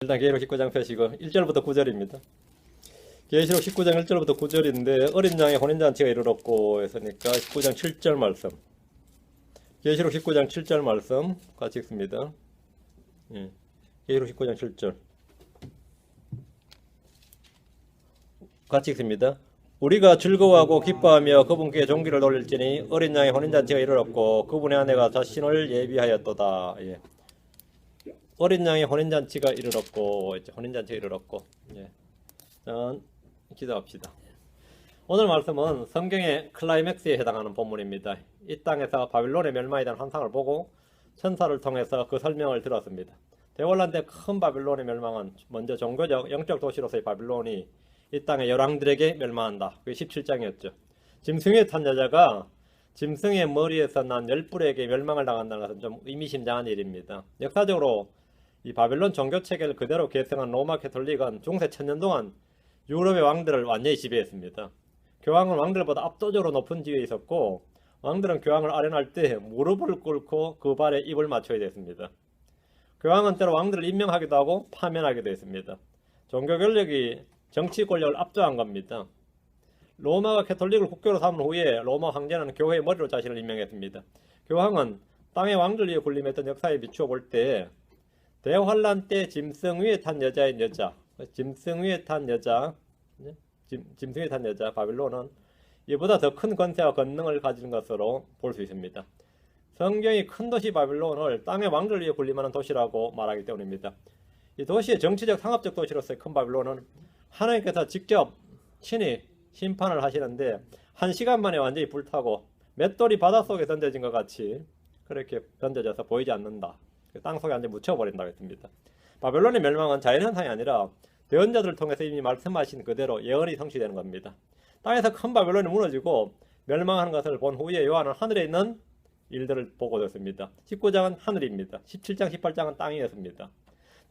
일단 계시록 19장 펴시고 1절부터 9절입니다. 계시록 19장 1절부터 9절인데 어린 양의 혼인잔치가 이르렀고 했으니까 19장 7절 말씀. 계시록 19장 7절 말씀 같이 읽습니다. 계시록 19장 7절 같이 읽습니다. 우리가 즐거워하고 기뻐하며 그분께 존귀를 돌릴지니 어린 양의 혼인잔치가 이르렀고 그분의 아내가 자신을 예비하였도다. 어린 양의 혼인잔치가 이르렀고 혼인잔치가 이르렀고 기도합시다. 오늘 말씀은 성경의 클라이맥스에 해당하는 본문입니다. 이 땅에서 바빌론의 멸망에 대한 환상을 보고 천사를 통해서 그 설명을 들었습니다. 대환란 때 큰 바빌론의 멸망은 먼저 종교적 영적 도시로서의 바빌론이 이 땅의 열왕들에게 멸망한다. 그게 17장이었죠. 짐승에 탄 여자가 짐승의 머리에서 난 열불에게 멸망을 당한다는 것은 좀 의미심장한 일입니다. 역사적으로 이 바빌론 종교체계를 그대로 계승한 로마 캐톨릭은 중세 천년 동안 유럽의 왕들을 완전히 지배했습니다. 교황은 왕들보다 압도적으로 높은 지위에 있었고 왕들은 교황을 아련할 때 무릎을 꿇고 그 발에 입을 맞춰야 됐습니다. 교황은 때로 왕들을 임명하기도 하고 파면하기도 했습니다. 종교 권력이 정치 권력을 압도한 겁니다. 로마가 캐톨릭을 국교로 삼은 후에 로마 황제는 교회의 머리로 자신을 임명했습니다. 교황은 땅의 왕들 위에 군림했던 역사에 비추어 볼 때 대환란 때 짐승 위에 탄 여자인 여자, 짐승 위에 탄 여자 바빌론은 이보다 더 큰 권세와 권능을 가진 것으로 볼 수 있습니다. 성경이 큰 도시 바빌론을 땅의 왕들 위에 군림하는 도시라고 말하기 때문입니다. 이 도시의 정치적 상업적 도시로서의 큰 바빌론은 하나님께서 직접 친히 심판을 하시는데 1시간 만에 완전히 불타고 맷돌이 바닷속에 던져진 것 같이 그렇게 던져져서 보이지 않는다. 땅속에 완전히 묻혀버린다고 했습니다. 바벨론의 멸망은 자연현상이 아니라 대언자들을 통해서 이미 말씀하신 그대로 예언이 성취되는 겁니다. 땅에서 큰 바벨론이 무너지고 멸망하는 것을 본 후에 요한은 하늘에 있는 일들을 보고 됐습니다. 19장은 하늘입니다. 17장, 18장은 땅이었습니다.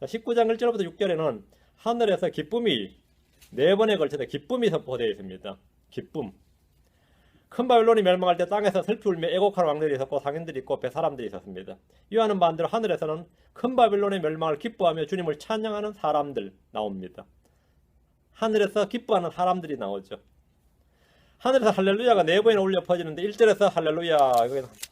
19장 1절부터 6절에는 하늘에서 기쁨이 4번에 걸쳐서 기쁨이 선포되어 있습니다. 기쁨. 큰 바빌론이 멸망할 때 땅에서 슬피 울며 애곡하는 왕들이 있었고 상인들이 있고 배사람들이 있었습니다. 이와는 반대로 하늘에서는 큰 바빌론의 멸망을 기뻐하며 주님을 찬양하는 사람들 나옵니다. 하늘에서 기뻐하는 사람들이 나오죠. 하늘에서 할렐루야가 4번이나 울려 퍼지는데 1절에서 할렐루야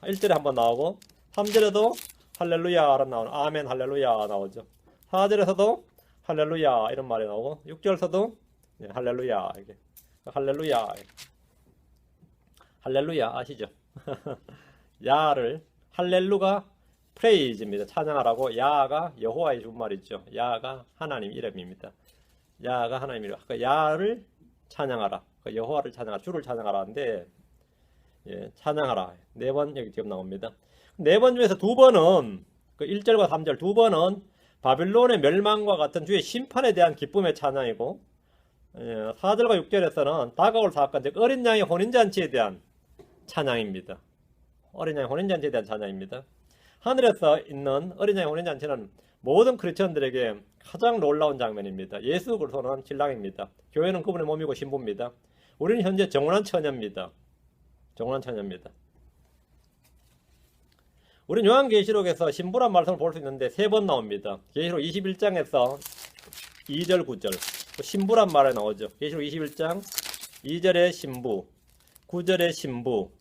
1절에 한번 나오고 3절에도 할렐루야가 나오는 아멘 할렐루야 나오죠. 4절에서도 할렐루야 이런 말이 나오고 6절에서도 할렐루야 이게 할렐루야 아시죠? 야를 할렐루가 프레이즈입니다. 찬양하라고 야가 여호와의 준말이죠. 야가 하나님 이름입니다. 야가 하나님 이름. 그 야를 찬양하라. 그 여호와를 찬양하라. 주를 찬양하라 하는데 찬양하라. 4번 여기 지금 나옵니다. 4번 중에서 2번은 그 1절과 3절 2번은 바빌론의 멸망과 같은 주의 심판에 대한 기쁨의 찬양이고 4절과 6절에서는 다가올 사건, 즉 어린 양의 혼인잔치에 대한 찬양입니다. 어린 양의 혼인잔치에 대한 찬양입니다. 하늘에서 있는 어린 양의 혼인잔치는 모든 크리스천들에게 가장 놀라운 장면입니다. 예수 그리스도는 신랑입니다. 교회는 그분의 몸이고 신부입니다. 우리는 현재 정혼한 처녀입니다. 정혼한 처녀입니다. 우리는 요한계시록에서 신부란 말씀을 볼 수 있는데 3번 나옵니다. 계시록 21장에서 2절 9절 신부란 말에 나오죠. 계시록 21장 2절에 신부 9절에 신부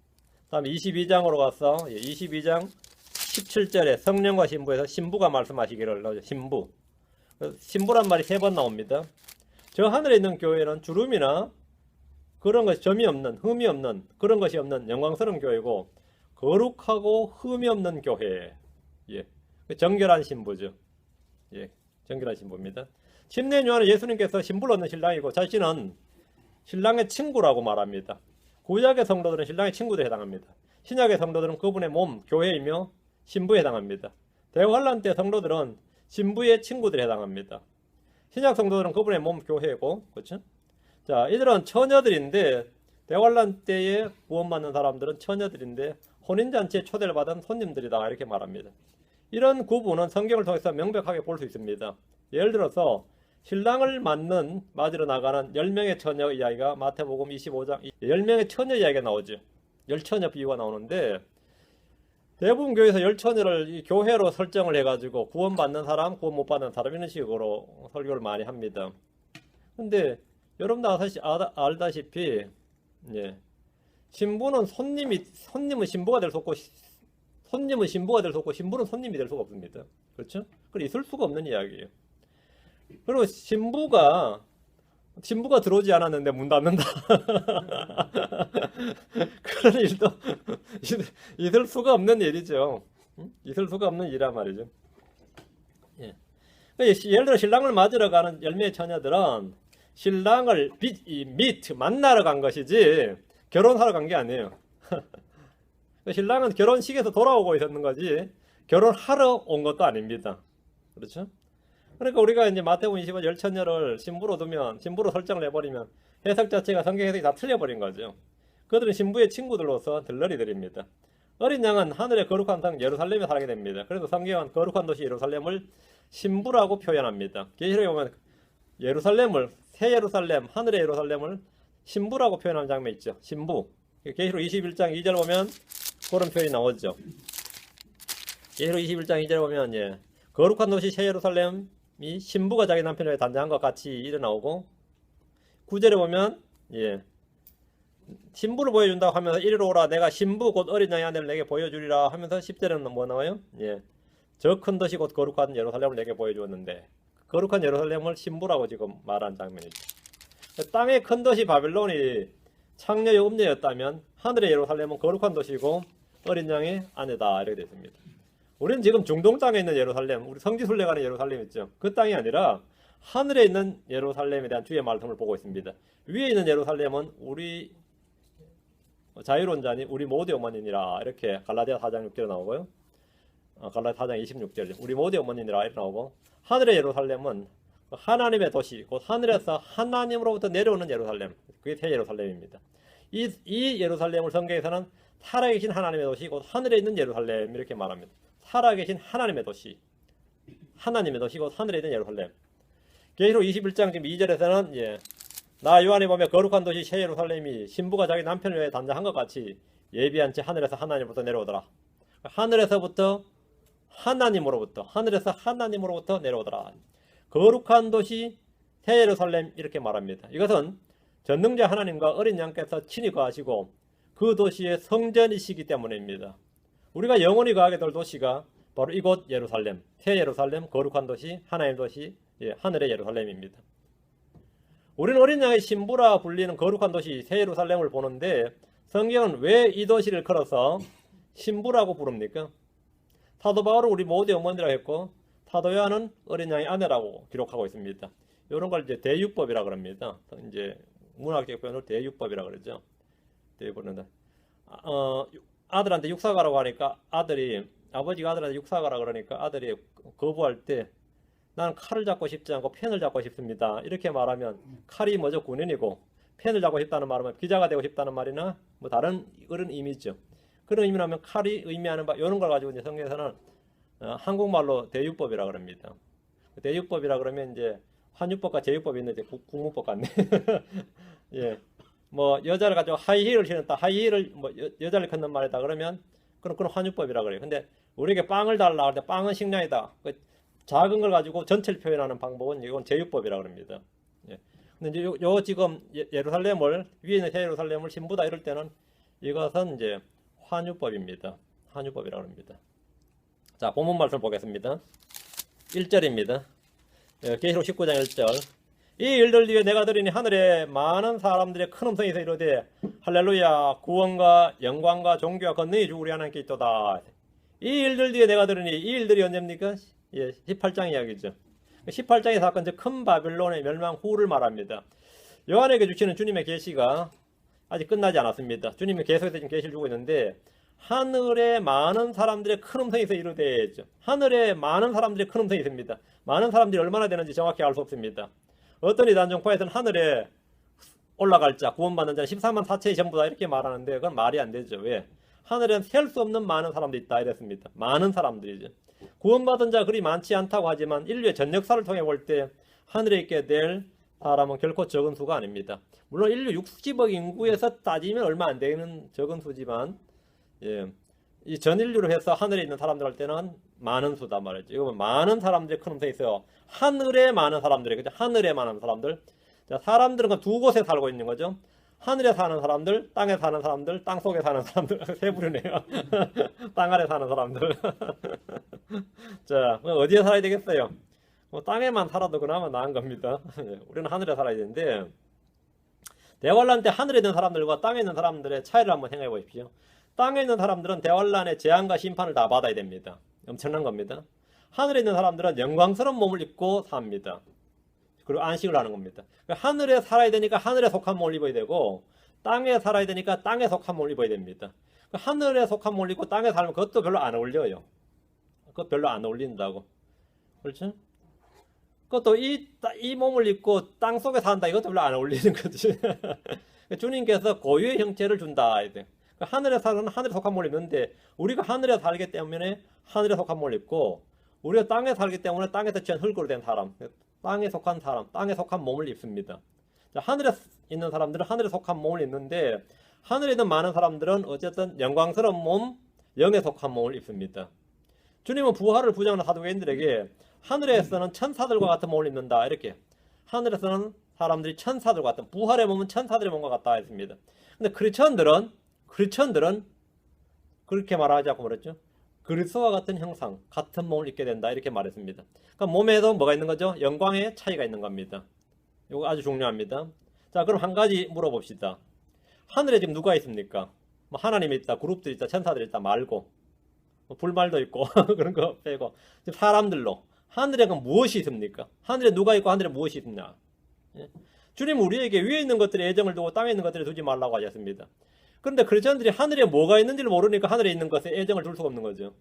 다음 22장으로 가서 22장 17절에 성령과 신부에서 신부가 말씀하시기를 나오죠. 신부 신부란 말이 3번 나옵니다. 저 하늘에 있는 교회는 주름이나 그런 것이 점이 없는 흠이 없는 그런 것이 없는 영광스러운 교회고 거룩하고 흠이 없는 교회. 정결한 신부죠. 정결한 신부입니다. 침례 요한은 예수님께서 신부를 얻는 신랑이고 자신은 신랑의 친구라고 말합니다. 구약의 성도들은 신랑의 친구들에 해당합니다. 신약의 성도들은 그분의 몸, 교회이며 신부에 해당합니다. 대환란 때 성도들은 신부의 친구들에 해당합니다. 신약 성도들은 그분의 몸, 교회고, 그렇죠? 자, 이들은 처녀들인데 대환란 때에 구원받는 사람들은 처녀들인데 혼인잔치에 초대를 받은 손님들이다 이렇게 말합니다. 이런 구분은 성경을 통해서 명백하게 볼 수 있습니다. 예를 들어서 신랑을 맞으러 나가는 10명의 처녀 이야기가 마태복음 25장 10명의 처녀 이야기가 나오죠. 10처녀 비유가 나오는데 대부분 교회에서 열처녀를 이 교회로 설정을 해가지고 구원받는 사람, 구원 못 받는 사람 이런 식으로 설교를 많이 합니다. 근데 여러분도 알다시피 예, 신부는 손님은 신부가 될 수 없고 손님은 신부가 될 수 없고 신부는 손님이 될 수가 없습니다. 그렇죠? 그래 있을 수가 없는 이야기예요. 그리고 신부가 들어오지 않았는데 문 닫는다. 그런 일도 있을 수가 없는 일이죠. 있을 수가 없는 일이란 말이죠. 예. 예를 들어 신랑을 맞으러 가는 열매의 처녀들은 신랑을 만나러 간 것이지 결혼하러 간 게 아니에요. 신랑은 결혼식에서 돌아오고 있었는 거지 결혼하러 온 것도 아닙니다. 그렇죠? 그러니까 우리가 이제 마태복음 25절 열처녀를 신부로 두면, 신부로 설정을 해버리면 해석 자체가 성경 해석이 다 틀려버린 거죠. 그들은 신부의 친구들로서 들러리들입니다. 어린 양은 하늘의 거룩한 성 예루살렘에 살게 됩니다. 그래서 성경은 거룩한 도시 예루살렘을 신부라고 표현합니다. 계시록에 보면 예루살렘을, 새 예루살렘, 하늘의 예루살렘을 신부라고 표현하는 장면이 있죠. 신부. 계시록 21장 2절 보면 그런 표현이 나오죠. 계시록 21장 2절 보면 예, 거룩한 도시 새 예루살렘이 신부가 자기 남편을 단장한 것 같이 일어나오고 9절에 보면 예, 신부를 보여준다고 하면서 이리로 오라 내가 신부 곧 어린 양의 아내를 내게 보여주리라 하면서 10절에는 뭐 나와요? 예, 저 큰 도시 곧 거룩한 예루살렘을 내게 보여주었는데 거룩한 예루살렘을 신부라고 지금 말한 장면이죠. 땅의 큰 도시 바벨론이 창녀의 음녀였다면 하늘의 예루살렘은 거룩한 도시고 어린 양의 아내다 이렇게 되어 있습니다. 우리는 지금 중동 땅에 있는 예루살렘, 우리 성지순례 가는 예루살렘 있죠. 그 땅이 아니라 하늘에 있는 예루살렘에 대한 주의 말씀을 보고 있습니다. 위에 있는 예루살렘은 우리 자유론자니 우리 모두의 어머니니라 이렇게 갈라디아 4장 6절에 나오고요. 갈라디아 4장 26절 우리 모두의 어머니니라 이렇게 나오고 하늘의 예루살렘은 하나님의 도시, 곧 하늘에서 하나님으로부터 내려오는 예루살렘, 그게 새 예루살렘입니다. 이 예루살렘을 성경에서는 살아계신 하나님의 도시, 곧 하늘에 있는 예루살렘 이렇게 말합니다. 살아계신 하나님의 도시, 하나님의 도시, 곧 하늘에 있는 예루살렘. 계시록 21장 지금 2절에서는 예, 나 요한이 보며 거룩한 도시 새 예루살렘이 신부가 자기 남편을 위해 단장한 것 같이 예비한 채 하늘에서 하나님으로부터 내려오더라. 하늘에서 하나님으로부터 내려오더라. 거룩한 도시 새 예루살렘 이렇게 말합니다. 이것은 전능자 하나님과 어린 양께서 친히 거하시고 그 도시의 성전이시기 때문입니다. 우리가 영원히 거하게 될 도시가 바로 이곳 예루살렘, 새 예루살렘, 거룩한 도시, 하나님의 도시, 예, 하늘의 예루살렘입니다. 우리는 어린 양의 신부라 불리는 거룩한 도시 새 예루살렘을 보는데 성경은 왜 이 도시를 걸어서 신부라고 부릅니까? 사도 바울은 우리 모두의 어머니라고 했고 사도 요한은 어린 양의 아내라고 기록하고 있습니다. 이런 걸 이제 대유법이라 그럽니다. 이제 문학적 표현으로 대유법이라 그러죠. 대유법은 아들한테 육사가라고 하니까 아버지가 아들한테 육사가라 그러니까 아들이 거부할 때 나는 칼을 잡고 싶지 않고 펜을 잡고 싶습니다. 이렇게 말하면 칼이 먼저 군인이고 펜을 잡고 싶다는 말은 기자가 되고 싶다는 말이나 뭐 다른 그런 의미죠. 그런 의미라면 칼이 의미하는 바 이런 걸 가지고 이제 성경에서는 한국말로 대유법이라 그럽니다. 대유법이라 그러면 이제 환유법과 제유법이 있는데 국문법 같네. 예, 뭐 여자를 가지고 하이힐을 신었다. 하이힐을 뭐 여자를 걷는 말이다 그러면 그런 환유법이라 그래요. 근데 우리에게 빵을 달라 할 때 빵은 식량이다. 작은 걸 가지고 전체를 표현하는 방법은 이건 제유법이라 그럽니다. 예. 근데 이제 요 지금 예루살렘을 위에 있는 새 예루살렘을 신부다 이럴 때는 이것은 이제 환유법입니다. 환유법이라고 합니다. 자, 본문 말씀 보겠습니다. 1절입니다. 계시록 19장 1절. 이 일들 위에 내가 들으니 하늘에 많은 사람들의 큰 음성에서 이르되 할렐루야 구원과 영광과 존귀와 권능이 주 우리 하나님께 있도다. 이 일들 뒤에 내가 들으니 이 일들이 언제입니까? 예, 18장 이야기죠. 18장의 사건 즉 큰 바빌론의 멸망 후를 말합니다. 요한에게 주시는 주님의 계시가 아직 끝나지 않았습니다. 주님이 계속해서 지금 계시를 주고 있는데 하늘에 많은 사람들의 큰 음성에서 이르되 하늘에 많은 사람들의 큰 음성이 있습니다. 많은 사람들이 얼마나 되는지 정확히 알 수 없습니다. 어떤 이단 종파에서는 하늘에 올라갈 자, 구원받는 자는 14만 4천이 전부다 이렇게 말하는데 그건 말이 안 되죠. 왜? 하늘에는 셀 수 없는 많은 사람들이 있다 이랬습니다. 많은 사람들이죠. 구원받은 자 그리 많지 않다고 하지만 인류의 전 역사를 통해 볼 때 하늘에 있게 될 사람은 결코 적은 수가 아닙니다. 물론 인류 60억 인구에서 따지면 얼마 안 되는 적은 수지만 예, 이 전인류로 해서 하늘에 있는 사람들 할 때는 많은 수다 말이죠. 이거 많은 사람들이 큰 음성이 있어요. 하늘에 많은 사람들이, 그죠? 하늘에 많은 사람들. 자, 사람들은 두 곳에 살고 있는 거죠. 하늘에 사는 사람들, 땅에 사는 사람들, 땅 속에 사는 사람들. 세 부류네요. 땅 아래 사는 사람들. 자, 어디에 살아야 되겠어요? 땅에만 살아도 그나마 나은 겁니다. 우리는 하늘에 살아야 되는데, 대환란 때 하늘에 있는 사람들과 땅에 있는 사람들의 차이를 한번 생각해 보십시오. 땅에 있는 사람들은 대환란의 재앙과 심판을 다 받아야 됩니다. 엄청난 겁니다. 하늘에 있는 사람들은 영광스러운 몸을 입고 삽니다. 그리고 안식을 하는 겁니다. 하늘에 살아야 되니까 하늘에 속한 몸을 입어야 되고, 땅에 살아야 되니까 땅에 속한 몸을 입어야 됩니다. 하늘에 속한 몸을 입고 땅에 살면 그것도 별로 안 어울려요. 그거 별로 안 어울린다고. 그렇죠? 그것도 이 몸을 입고 땅 속에 산다, 이것도 별로 안 어울리는 거지. 주님께서 고유의 형체를 준다. 하늘에 사는 하늘에 속한 몸을 입는데, 우리가 하늘에 살기 때문에 하늘에 속한 몸을 입고, 우리가 땅에 살기 때문에 땅에서 취한 흙으로 된 사람, 땅에 속한 사람, 땅에 속한 몸을 입습니다. 자, 하늘에 있는 사람들은 하늘에 속한 몸을 입는데, 하늘에 있는 많은 사람들은 어쨌든 영광스러운 몸, 영에 속한 몸을 입습니다. 주님은 부활을 부정하는 사도계인들에게 하늘에서는 천사들과 같은 몸을 입는다, 이렇게. 하늘에서는 사람들이 천사들과 같은, 부활의 몸은 천사들의 몸과 같다 했습니다. 근데 크리스천들은 그렇게 말하지 않고 그랬죠. 그리스도와 같은 형상, 같은 몸을 입게 된다, 이렇게 말했습니다. 그러니까 몸에도 뭐가 있는 거죠? 영광의 차이가 있는 겁니다. 이거 아주 중요합니다. 자, 그럼 한 가지 물어봅시다. 하늘에 지금 누가 있습니까? 뭐 하나님이 있다, 그룹들이 있다, 천사들이 있다 말고, 뭐 불말도 있고 그런 거 빼고, 지금 사람들로 하늘에 그럼 무엇이 있습니까? 하늘에 누가 있고 하늘에 무엇이 있냐? 예? 주님 우리에게 위에 있는 것들에 애정을 두고 땅에 있는 것들에 두지 말라고 하셨습니다. 그런데 크리스천들이 하늘에 뭐가 있는지를 모르니까 하늘에 있는 것에 애정을 둘 수가 없는 거죠.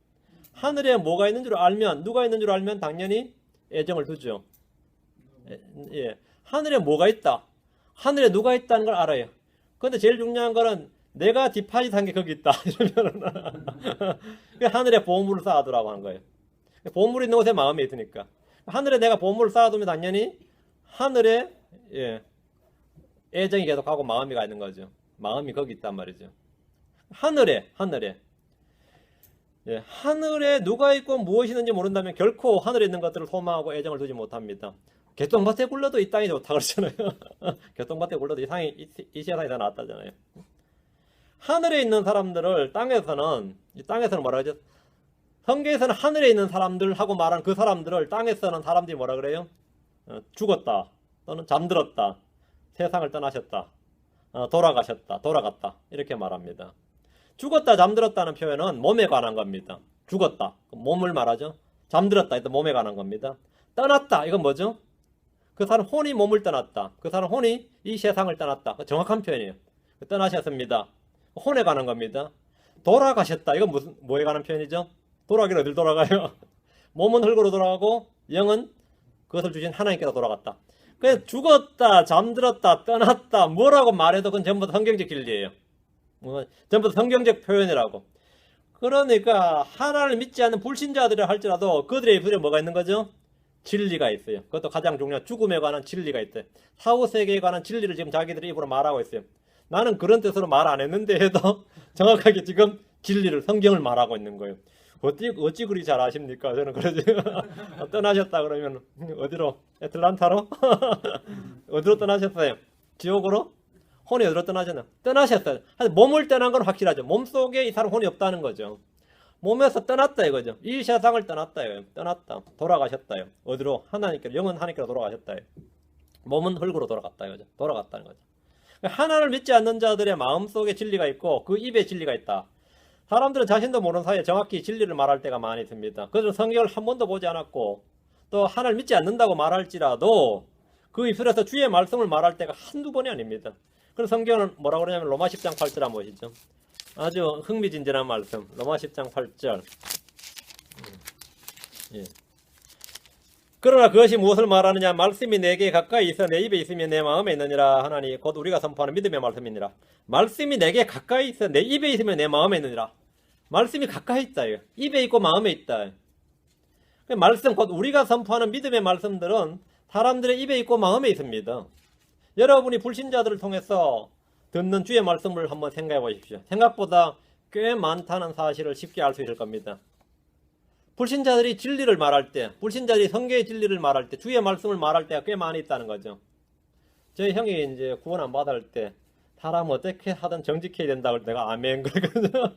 하늘에 뭐가 있는 줄 알면, 누가 있는 줄 알면 당연히 애정을 두죠. 예. 하늘에 뭐가 있다, 하늘에 누가 있다는 걸 알아요. 그런데 제일 중요한 거는 내가 디파짓한 게 거기 있다 이러면은 하늘에 보물을 쌓아두라고 하는 거예요. 보물이 있는 곳에 마음이 있으니까. 하늘에 내가 보물을 쌓아두면 당연히 하늘에 애정이 계속하고 마음이 가 있는 거죠. 마음이 거기 있단 말이죠. 하늘에 하늘에 누가 있고 무엇이 있는지 모른다면 결코 하늘에 있는 것들을 소망하고 애정을 두지 못합니다. 개똥밭에 굴러도 이 땅이 좋다 그러잖아요. 개똥밭에 굴러도 이 세상이 더 낫다잖아요. 하늘에 있는 사람들을 땅에서는 뭐라 그러죠? 성경에서는 하늘에 있는 사람들하고 말하는 그 사람들을 땅에서는 사람들이 뭐라 그래요? 죽었다, 또는 잠들었다, 세상을 떠나셨다, 돌아가셨다, 돌아갔다, 이렇게 말합니다. 죽었다, 잠들었다는 표현은 몸에 관한 겁니다. 죽었다, 몸을 말하죠. 잠들었다, 일단 몸에 관한 겁니다. 떠났다, 이건 뭐죠? 그 사람 혼이 몸을 떠났다, 그 사람 혼이 이 세상을 떠났다. 정확한 표현이에요. 떠나셨습니다. 혼에 관한 겁니다. 돌아가셨다, 이건 뭐에 관한 표현이죠? 돌아가기는 어딜 돌아가요? 몸은 흙으로 돌아가고 영은 그것을 주신 하나님께로 돌아갔다. 그래서 죽었다, 잠들었다, 떠났다, 뭐라고 말해도 그건 전부 다 성경적 진리예요. 전부 다 성경적 표현이라고. 그러니까 하나님을 믿지 않는 불신자들을 할지라도 그들의 입술에 뭐가 있는 거죠? 진리가 있어요. 그것도 가장 중요한 죽음에 관한 진리가 있어요. 사후세계에 관한 진리를 지금 자기들의 입으로 말하고 있어요. 나는 그런 뜻으로 말 안 했는데 해도 정확하게 지금 진리를, 성경을 말하고 있는 거예요. 어찌 그리 잘 아십니까? 저는 그러지. 떠나셨다 그러면 어디로? 애틀란타로? 어디로 떠나셨어요? 지옥으로? 혼이 어디로 떠나셨나? 떠나셨어요. 몸을 떠난 건 확실하죠. 몸속에 이 사람 혼이 없다는 거죠. 몸에서 떠났다 이거죠. 이 세상을 떠났다요. 떠났다. 돌아가셨다요. 어디로? 하나님께로, 영은 하나님께로 돌아가셨다요. 몸은 흙으로 돌아갔다 이거죠. 돌아갔다는 거죠. 하나님을 믿지 않는 자들의 마음속에 진리가 있고 그 입에 진리가 있다. 사람들은 자신도 모르는 사이에 정확히 진리를 말할 때가 많이 있습니다. 그들은 성경을 한 번도 보지 않았고 또 하나님을 믿지 않는다고 말할지라도 그 입술에서 주의 말씀을 말할 때가 한두 번이 아닙니다. 그래서 성경은 뭐라고 그러냐면 로마 10장 8절 한번 보시죠. 아주 흥미진진한 말씀. 로마 10장 8절. 예. 그러나 그것이 무엇을 말하느냐? 말씀이 내게 가까이 있어 내 입에 있으면 내 마음에 있느니라 하나니 곧 우리가 선포하는 믿음의 말씀이니라. 말씀이 내게 가까이 있어 내 입에 있으면 내 마음에 있느니라. 말씀이 가까이 있다. 입에 있고 마음에 있다. 말씀, 곧 우리가 선포하는 믿음의 말씀들은 사람들의 입에 있고 마음에 있습니다. 여러분이 불신자들을 통해서 듣는 주의 말씀을 한번 생각해 보십시오. 생각보다 꽤 많다는 사실을 쉽게 알 수 있을 겁니다. 불신자들이 진리를 말할 때, 불신자들이 성경의 진리를 말할 때, 주의 말씀을 말할 때가 꽤 많이 있다는 거죠. 저희 형이 이제 구원 안 받을 때 사람 어떻게 하든 정직해야 된다고 내가 아멘 그러거든요.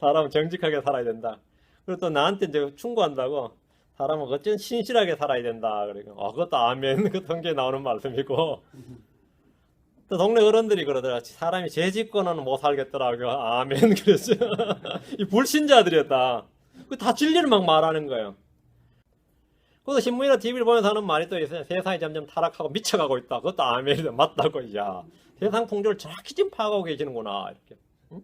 사람은 정직하게 살아야 된다. 그리고 또 나한테 이제 충고한다고 사람은 어쨌든 신실하게 살아야 된다. 그러니까 그것도 아멘. 그 성경에 나오는 말씀이고. 또 동네 어른들이 그러더라. 사람이 죄 짓고는 못 살겠더라고. 아멘. 그랬죠. 이 불신자들이었다. 다 진리를 막 말하는 거예요. 그것도 신문이나 TV를 보면서 하는 말이 또 있어요. 세상이 점점 타락하고 미쳐가고 있다. 그것도 아멘이다. 맞다고. 야, 세상 풍조를 정확히 지금 파악하고 계시는구나. 이렇게. 응?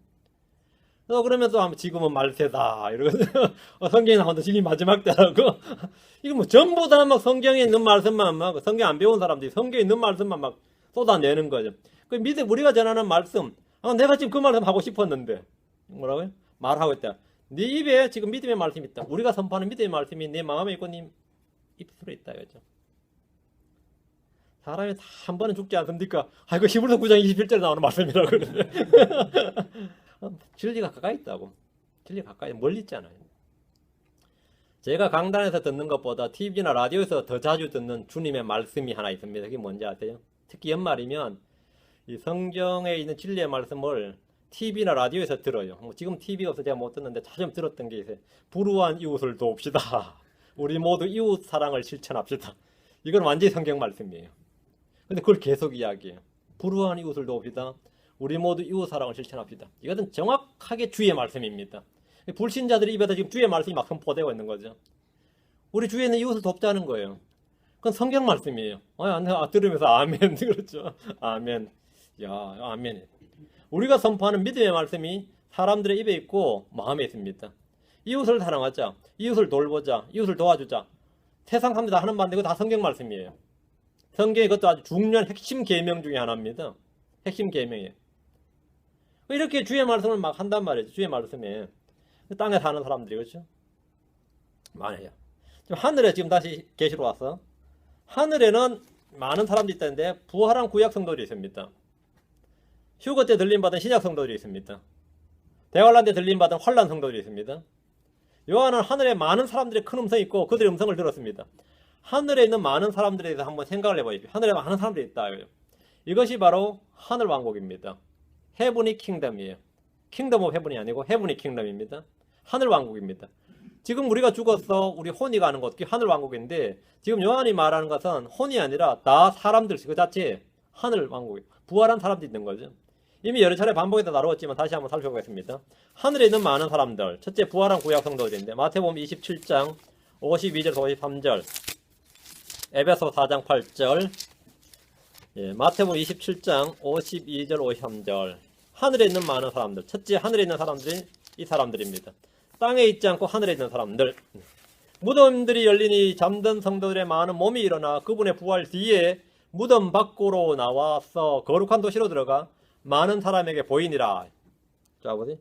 그러면서 지금은 말세다. 이러거든요. 성경에 나온다. 지금 마지막 때라고. 이거 뭐 전부 다 막 성경에 있는 말씀만 막, 성경 안 배운 사람들이 성경에 있는 말씀만 막 쏟아내는 거죠. 그 우리가 전하는 말씀. 내가 지금 그 말씀 하고 싶었는데. 뭐라고요? 말하고 있다. 네 입에 지금 믿음의 말씀이 있다. 우리가 선포하는 믿음의 말씀이 네 마음에 있고 네 입술에 있다 이거죠. 사람이 다 한 번은 죽지 않습니까? 이거 히브리서 9장 21절에 나오는 말씀이라고 그러는데. 진리가 가까이 있다고. 진리 가까이 멀리 있잖아요. 제가 강단에서 듣는 것보다 TV나 라디오에서 더 자주 듣는 주님의 말씀이 하나 있습니다. 그게 뭔지 아세요? 특히 연말이면 이 성경에 있는 진리의 말씀을 TV나 라디오에서 들어요. 지금 TV가 없어서 제가 못 듣는데 자주 들었던 게 있어요. 불우한 이웃을 돕시다. 우리 모두 이웃 사랑을 실천합시다. 이건 완전히 성경 말씀이에요. 근데 그걸 계속 이야기해요. 불우한 이웃을 돕시다. 우리 모두 이웃 사랑을 실천합시다. 이것은 정확하게 주의 말씀입니다. 불신자들이 입에다 지금 주의 말씀이 막 선포되고 있는 거죠. 우리 주위에 있는 이웃을 돕자는 거예요. 그건 성경 말씀이에요. 들으면서 아멘. 그렇죠. 아멘. 야, 아멘. 우리가 선포하는 믿음의 말씀이 사람들의 입에 있고 마음에 있습니다. 이웃을 사랑하자. 이웃을 돌보자. 이웃을 도와주자. 세상 사람들이 다 하는 말인데 그거 다 성경 말씀이에요. 성경이 그것도 아주 중요한 핵심 계명 중에 하나입니다. 핵심 계명이에요. 이렇게 주의 말씀을 막 한단 말이죠. 주의 말씀에. 땅에 사는 사람들이 그렇죠? 많아요. 지금 하늘에 지금 다시 계시로 와서 하늘에는 많은 사람들이 있다는데 부활한 구약 성도들이 있습니다. 휴거 때 들림받은 신약 성도들이 있습니다. 대환란 때 들림받은 환란 성도들이 있습니다. 요한은 하늘에 많은 사람들의 큰 음성이 있고 그들의 음성을 들었습니다. 하늘에 있는 많은 사람들에 대해서 한번 생각을 해보십시오. 하늘에 많은 사람들이 있다. 이것이 바로 하늘 왕국입니다. 헤브니 킹덤이에요. 킹덤 오브 헤븐이 아니고 헤브니 킹덤입니다. 하늘 왕국입니다. 지금 우리가 죽어서 우리 혼이 가는 것, 하늘 왕국인데 지금 요한이 말하는 것은 혼이 아니라 다 사람들 그 자체 하늘 왕국이에요. 부활한 사람들이 있는 거죠. 이미 여러 차례 반복해서 다루었지만 다시 한번 살펴보겠습니다. 하늘에 있는 많은 사람들, 첫째 부활한 구약 성도들인데 마태복음 27장 52절에서 53절, 에베소 4장 8절, 마태복음 27장 52절 53절. 하늘에 있는 많은 사람들, 첫째 하늘에 있는 사람들이 이 사람들입니다. 땅에 있지 않고 하늘에 있는 사람들. 무덤들이 열리니 잠든 성도들의 많은 몸이 일어나 그분의 부활 뒤에 무덤 밖으로 나와서 거룩한 도시로 들어가 많은 사람에게 보이니라. 자, 보세요.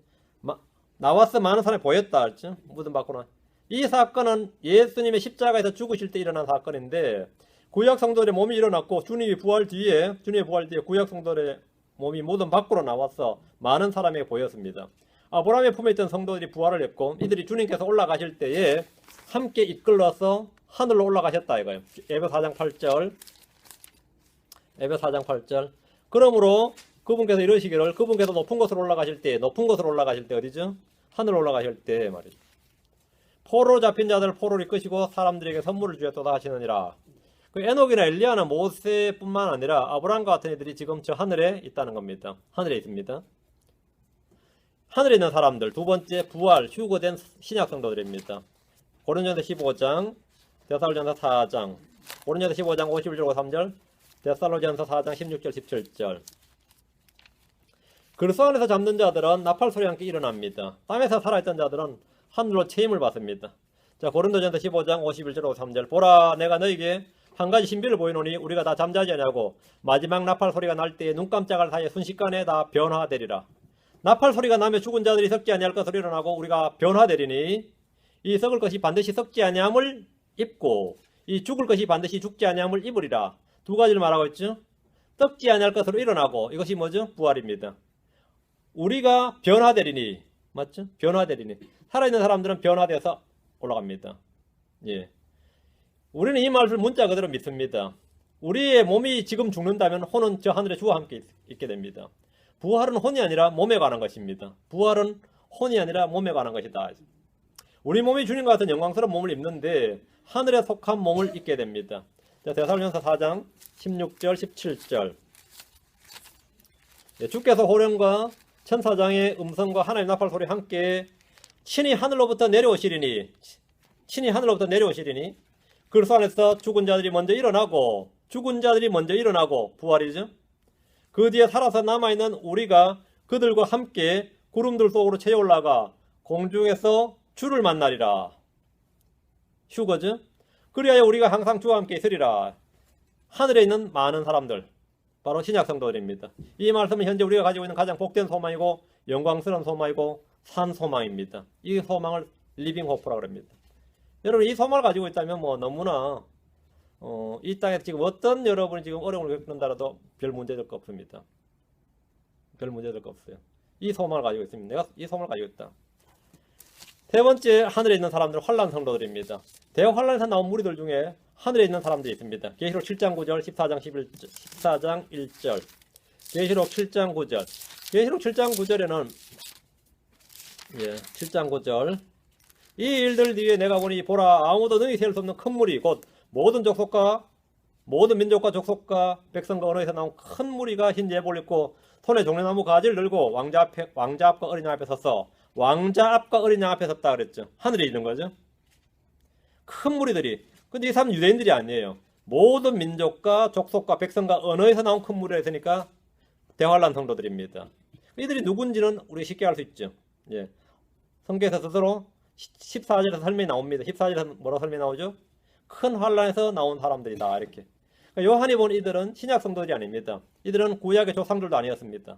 나와서 많은 사람이 보였다. 그렇죠? 무덤 밖으로. 이 사건은 예수님의 십자가에서 죽으실 때 일어난 사건인데 구약 성도들의 몸이 일어났고 주님의 부활 뒤에 구약 성도들의 몸이 무덤 밖으로 나와서 많은 사람에게 보였습니다. 아브라함의 품에 있던 성도들이 부활을 했고 이들이 주님께서 올라가실 때에 함께 이끌러서 하늘로 올라가셨다 이거예요. 에베소 4장 8절. 에베소 4장 8절. 그러므로 그분께서 이러시기를 그분께서 높은 곳으로 올라가실 때 어디죠? 하늘로 올라가실 때 말이죠. 포로 잡힌 자들 포로를 이끄시고 사람들에게 선물을 주었도다 하시느니라. 그 에녹이나 엘리야나 모세뿐만 아니라 아브라함과 같은 애들이 지금 저 하늘에 있다는 겁니다. 하늘에 있습니다. 하늘에 있는 사람들, 두 번째 부활, 휴거된 신약 성도들입니다. 고린도전서 15장, 데살로니가서 4장, 고린도전서 15장 51절 53절, 데살로니가서 4장 16절 17절. 그리스도 안에서 잠든 자들은 나팔 소리와 함께 일어납니다. 땅에서 살아있던 자들은 하늘로 체임을 받습니다. 자, 고린도전서 15장 51절 53절. 보라, 내가 너에게 한 가지 신비를 보이노니 우리가 다 잠자지 아니하고 마지막 나팔 소리가 날 때에 눈 깜짝할 사이에 순식간에 다 변화되리라. 나팔 소리가 나며 죽은 자들이 썩지 아니할 것으로 일어나고 우리가 변화되리니 이 썩을 것이 반드시 썩지 아니함을 입고 이 죽을 것이 반드시 죽지 아니함을 입으리라. 두 가지를 말하고 있죠. 썩지 아니할 것으로 일어나고 이것이 뭐죠? 부활입니다. 우리가 변화되리니, 맞죠? 변화되리니. 살아있는 사람들은 변화돼서 올라갑니다. 예. 우리는 이 말을 문자 그대로 믿습니다. 우리의 몸이 지금 죽는다면 혼은 저 하늘의 주와 함께 있게 됩니다. 부활은 혼이 아니라 몸에 관한 것입니다. 부활은 혼이 아니라 몸에 관한 것이다. 우리 몸이 주님과 같은 영광스러운 몸을 입는데 하늘에 속한 몸을 입게 됩니다. 자, 데살로니가서 4장 16절 17절. 예, 주께서 호령과 천사장의 음성과 하나님 나팔 소리 함께 친히 하늘로부터 내려오시리니 그리스도 안에서 죽은 자들이 먼저 일어나고 부활이죠. 그 뒤에 살아서 남아있는 우리가 그들과 함께 구름들 속으로 채 올라가 공중에서 주를 만나리라. 휴거죠. 그리하여 우리가 항상 주와 함께 있으리라. 하늘에 있는 많은 사람들, 바로 신약 성도들입니다. 이 말씀은 현재 우리가 가지고 있는 가장 복된 소망이고 영광스러운 소망이고 산 소망입니다. 이 소망을 리빙 호프라고 합니다. 여러분 이 소망을 가지고 있다면 뭐 너무나 이 땅에 지금 어떤 여러분이 지금 어려움을 겪는다라도 별 문제될 거 없습니다. 별 문제될 거 없어요. 이 소망을 가지고 있습니다. 내가 이 소망을 가지고 있다. 세 번째, 하늘에 있는 사람들은 환난 성도들입니다. 대환란에서 나온 무리들 중에 하늘에 있는 사람들이 있습니다. 계시록 7장 9절, 14장 1절. 계시록 7장 9절. 계시록 7장 9절에는 7장 9절. 이 일들 뒤에 내가 보니 보라 아무도 능히 셀 수 없는 큰 물이 곧 모든 족속과 모든 민족과 족속과 백성과 언어에서 나온 큰 무리가 흰 예복을 입고 손에 종려나무 가지를 들고 왕자 앞과 어린 양 앞에 섰어. 왕자 앞과 어린 양 앞에 섰다 그랬죠. 하늘에 있는 거죠. 큰 무리들이. 근데 이 사람은 유대인들이 아니에요. 모든 민족과 족속과 백성과 언어에서 나온 큰 무리가 있으니까 대환란 성도들입니다. 이들이 누군지는 우리 쉽게 알 수 있죠. 예. 성경에서 스스로 14절에서 설명이 나옵니다. 14절에서 뭐라고 설명이 나오죠? 큰 환란에서 나온 사람들이다. 이렇게. 그러니까 요한이 본 이들은 신약 성도들이 아닙니다. 이들은 구약의 조상들도 아니었습니다.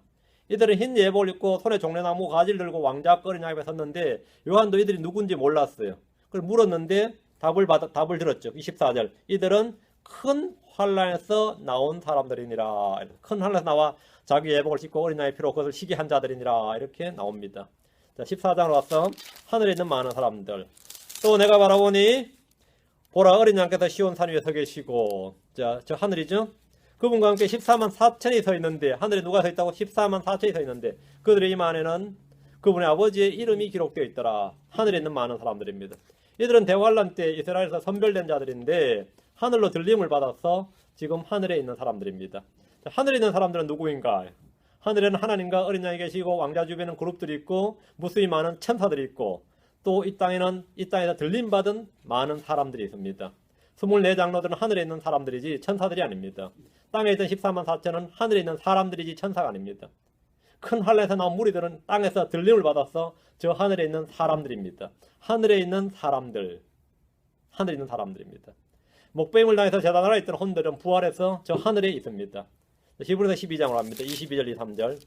이들은 흰 예복을 입고 손에 종려나무 가지를 들고 왕자 앞 어린 양 앞에 섰는데 요한도 이들이 누군지 몰랐어요. 그래서 물었는데 답을 들었죠. 24절. 이들은 큰 환란에서 나온 사람들이니라. 큰 환란에서 나와 자기 예복을 찢고 어린 양의 피로 그것을 시기한 자들이니라. 이렇게 나옵니다. 자, 14장으로 와서 하늘에 있는 많은 사람들. 또 내가 바라보니 보라 어린 양께서 시온산 위에 서 계시고, 자, 저 하늘이죠. 그분과 함께 14만 4천이 서 있는데, 하늘에 누가 서 있다고? 14만 4천이 서 있는데 그들의 임 안에는 그분의 아버지의 이름이 기록되어 있더라. 하늘에 있는 많은 사람들입니다. 이들은 대환란 때 이스라엘에서 선별된 자들인데 하늘로 들림을 받아서 지금 하늘에 있는 사람들입니다. 자, 하늘에 있는 사람들은 누구인가? 하늘에는 하나님과 어린 양이 계시고 왕자 주변에는 그룹들이 있고 무수히 많은 천사들이 있고 또 이 땅에서 들림받은 많은 사람들이 있습니다. 24장로들은 하늘에 있는 사람들이지 천사들이 아닙니다. 땅에 있던 14만 4천은 하늘에 있는 사람들이지 천사가 아닙니다. 큰 환란에서 나온 무리들은 땅에서 들림을 받아서 저 하늘에 있는 사람들입니다. 하늘에 있는 사람들입니다. 목배임을 당해서 제단하라 있던 혼들은 부활해서 저 하늘에 있습니다. 히브리서 12장으로 합니다. 22절 23절.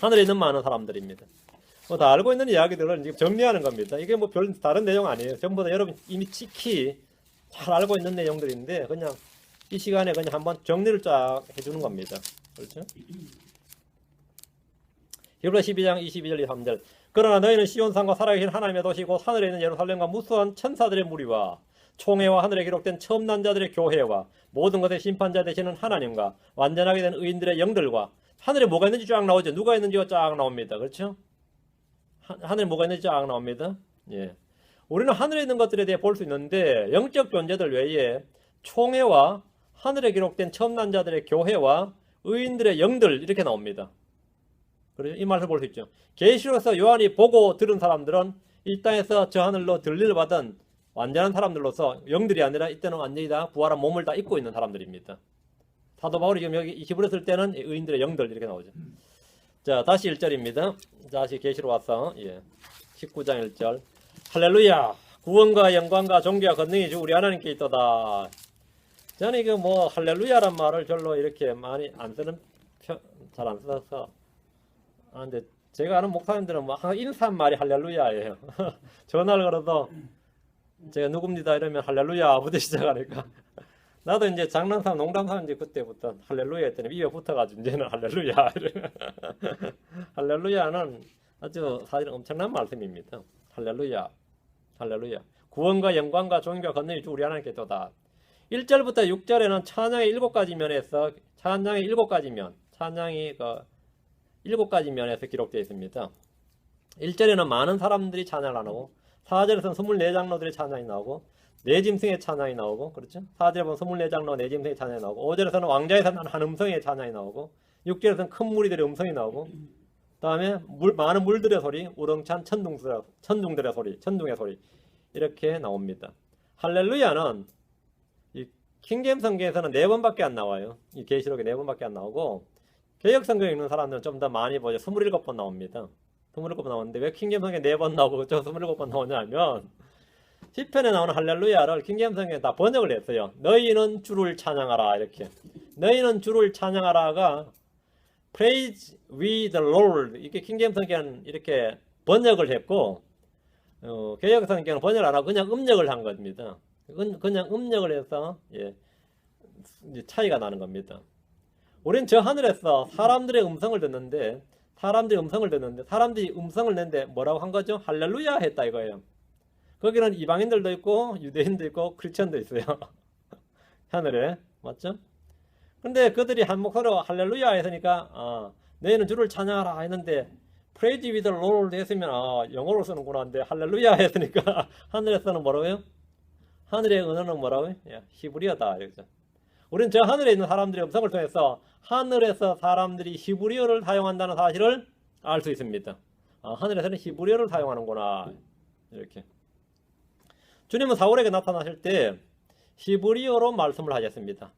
하늘에 있는 많은 사람들입니다. 뭐 다 알고 있는 이야기들을 지금 정리하는 겁니다. 이게 뭐 별 다른 내용 아니에요. 전부 다 여러분 이미 지키 잘 알고 있는 내용들인데 그냥 이 시간에 그냥 한번 정리를 쫙 해주는 겁니다. 그렇죠? 히브리서 12장 22절 23절. 그러나 너희는 시온산과 살아계신 하나님의 도시고 하늘에 있는 예루살렘과 무수한 천사들의 무리와 총회와 하늘에 기록된 처음 난 자들의 교회와 모든 것의 심판자 되시는 하나님과 완전하게 된 의인들의 영들과 하늘에 뭐가 있는지 쫙 나오죠. 누가 있는지가 쫙 나옵니다. 그렇죠? 하늘에 뭐가 있는지 쫙 나옵니다. 예. 우리는 하늘에 있는 것들에 대해 볼 수 있는데 영적 존재들 외에 총회와 하늘에 기록된 처음 난 자들의 교회와 의인들의 영들 이렇게 나옵니다. 그래서 이 말을 볼 수 있죠. 계시록에서 요한이 보고 들은 사람들은 이 땅에서 저 하늘로 들림을 받은 완전한 사람들로서 영들이 아니라 이때는 완전히 다 부활한 몸을 다 입고 있는 사람들입니다. 사도 바울이 지금 여기 히브리서 쓸 때는 의인들의 영들 이렇게 나오죠. 자, 다시 1절입니다. 다시 계시록 와서 19장 1절. 할렐루야. 구원과 영광과 존귀와 권능이 주 우리 하나님께 있도다. 저는 이거 뭐 할렐루야란 말을 별로 이렇게 많이 안 쓰는 잘 안 써서 근데 제가 아는 목사님들은 뭐 항상 인사한 말이 할렐루야예요. 전화를 걸어도 제가 누굽니다 이러면 할렐루야 부터 시작하니까 나도 이제 장난삼 농담삼 이제 그때부터 할렐루야 했더니 입에 붙어가지고 이제는 할렐루야. 할렐루야는 아주 사실 엄청난 말씀입니다. 할렐루야, 할렐루야. 구원과 영광과 존귀와 권능이 주 우리 하나님께 도다. 1절부터 6절에는 찬양의 7가지 면에서 찬양의 7가지 면, 찬양이 그 7가지 면에서 기록되어 있습니다. 1절에는 많은 사람들이 찬양을 안 하고 4절에서는 24장로들의 찬양이 나오고 내짐승의 찬양이 나오고, 그렇죠? 4절에 보면 24장로 내짐승의 찬양이 나오고, 5절에서는 왕자에서 난 한 음성의 찬양이 나오고, 6절에서는 큰 무리들의 음성이 나오고, 그 다음에 많은 물들의 소리, 우렁찬 천둥들의 소리, 천둥의 소리 이렇게 나옵니다. 할렐루야는 이 킹제임스 성경에서는 4번밖에 안 나와요. 이 계시록에 4번밖에 안 나오고, 개역 성경 읽는 사람들은 좀 더 많이 보죠. 27번 나옵니다. 27번 나오는데 왜 킹제임스 성경에 4번 나오고 저 27번 나오냐면, 시편에 나오는 할렐루야를 킹제임스 성경에 다 번역을 했어요. 너희는 주를 찬양하라 이렇게. 너희는 주를 찬양하라가 Praise we the Lord 이렇게 킹제임스 성경은 이렇게 번역을 했고, 개역 성경은 번역을 안 하고 그냥 음력을 한 겁니다. 그냥 음력을 해서 차이가 나는 겁니다. 우린 저 하늘에서 사람들의 음성을 듣는데 사람들이 음성을 냈는데 뭐라고 한 거죠? 할렐루야 했다 이거예요. 거기는 이방인들도 있고 유대인도 있고 크리스천도 있어요. 하늘에. 맞죠? 근데 그들이 한 목소리로 할렐루야 했으니까 너희는 주를 찬양하라 했는데 Praise with the Lord 했으면 영어로 쓰는구나. 근데 할렐루야 했으니까 하늘에서는 뭐라고요? 하늘의 언어는 뭐라고요? 히브리어다 이렇죠. 우리는 저 하늘에 있는 사람들의 음성을 통해서 하늘에서 사람들이 히브리어를 사용한다는 사실을 알 수 있습니다. 하늘에서는 히브리어를 사용하는구나 이렇게. 주님은 사울에게 나타나실 때 히브리어로 말씀을 하셨습니다.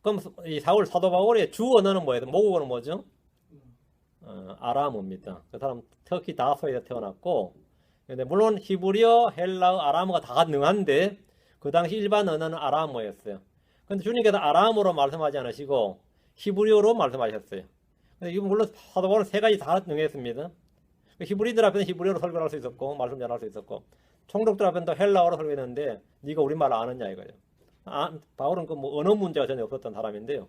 그럼 이 사울 사도 바울의 주 언어는 뭐예요? 모국어는 뭐죠? 아람어입니다. 그 사람 터키 다소에서 태어났고, 근데 물론 히브리어, 헬라어, 아람어가 다 능한데 그 당시 일반 언어는 아람어였어요. 근데 주님께서 아람어로 말씀하지 않으시고 히브리어로 말씀하셨어요. 근데 이건 물론 사도 바울은 3가지 다 능했습니다. 히브리들 앞에는 히브리어로 설교할 수 있었고 말씀 전할 수 있었고, 총독들 앞에는 헬라어로 설교했는데 네가 우리말 아느냐 이거예요. 바울은 그 뭐 언어 문제가 전혀 없었던 사람인데요.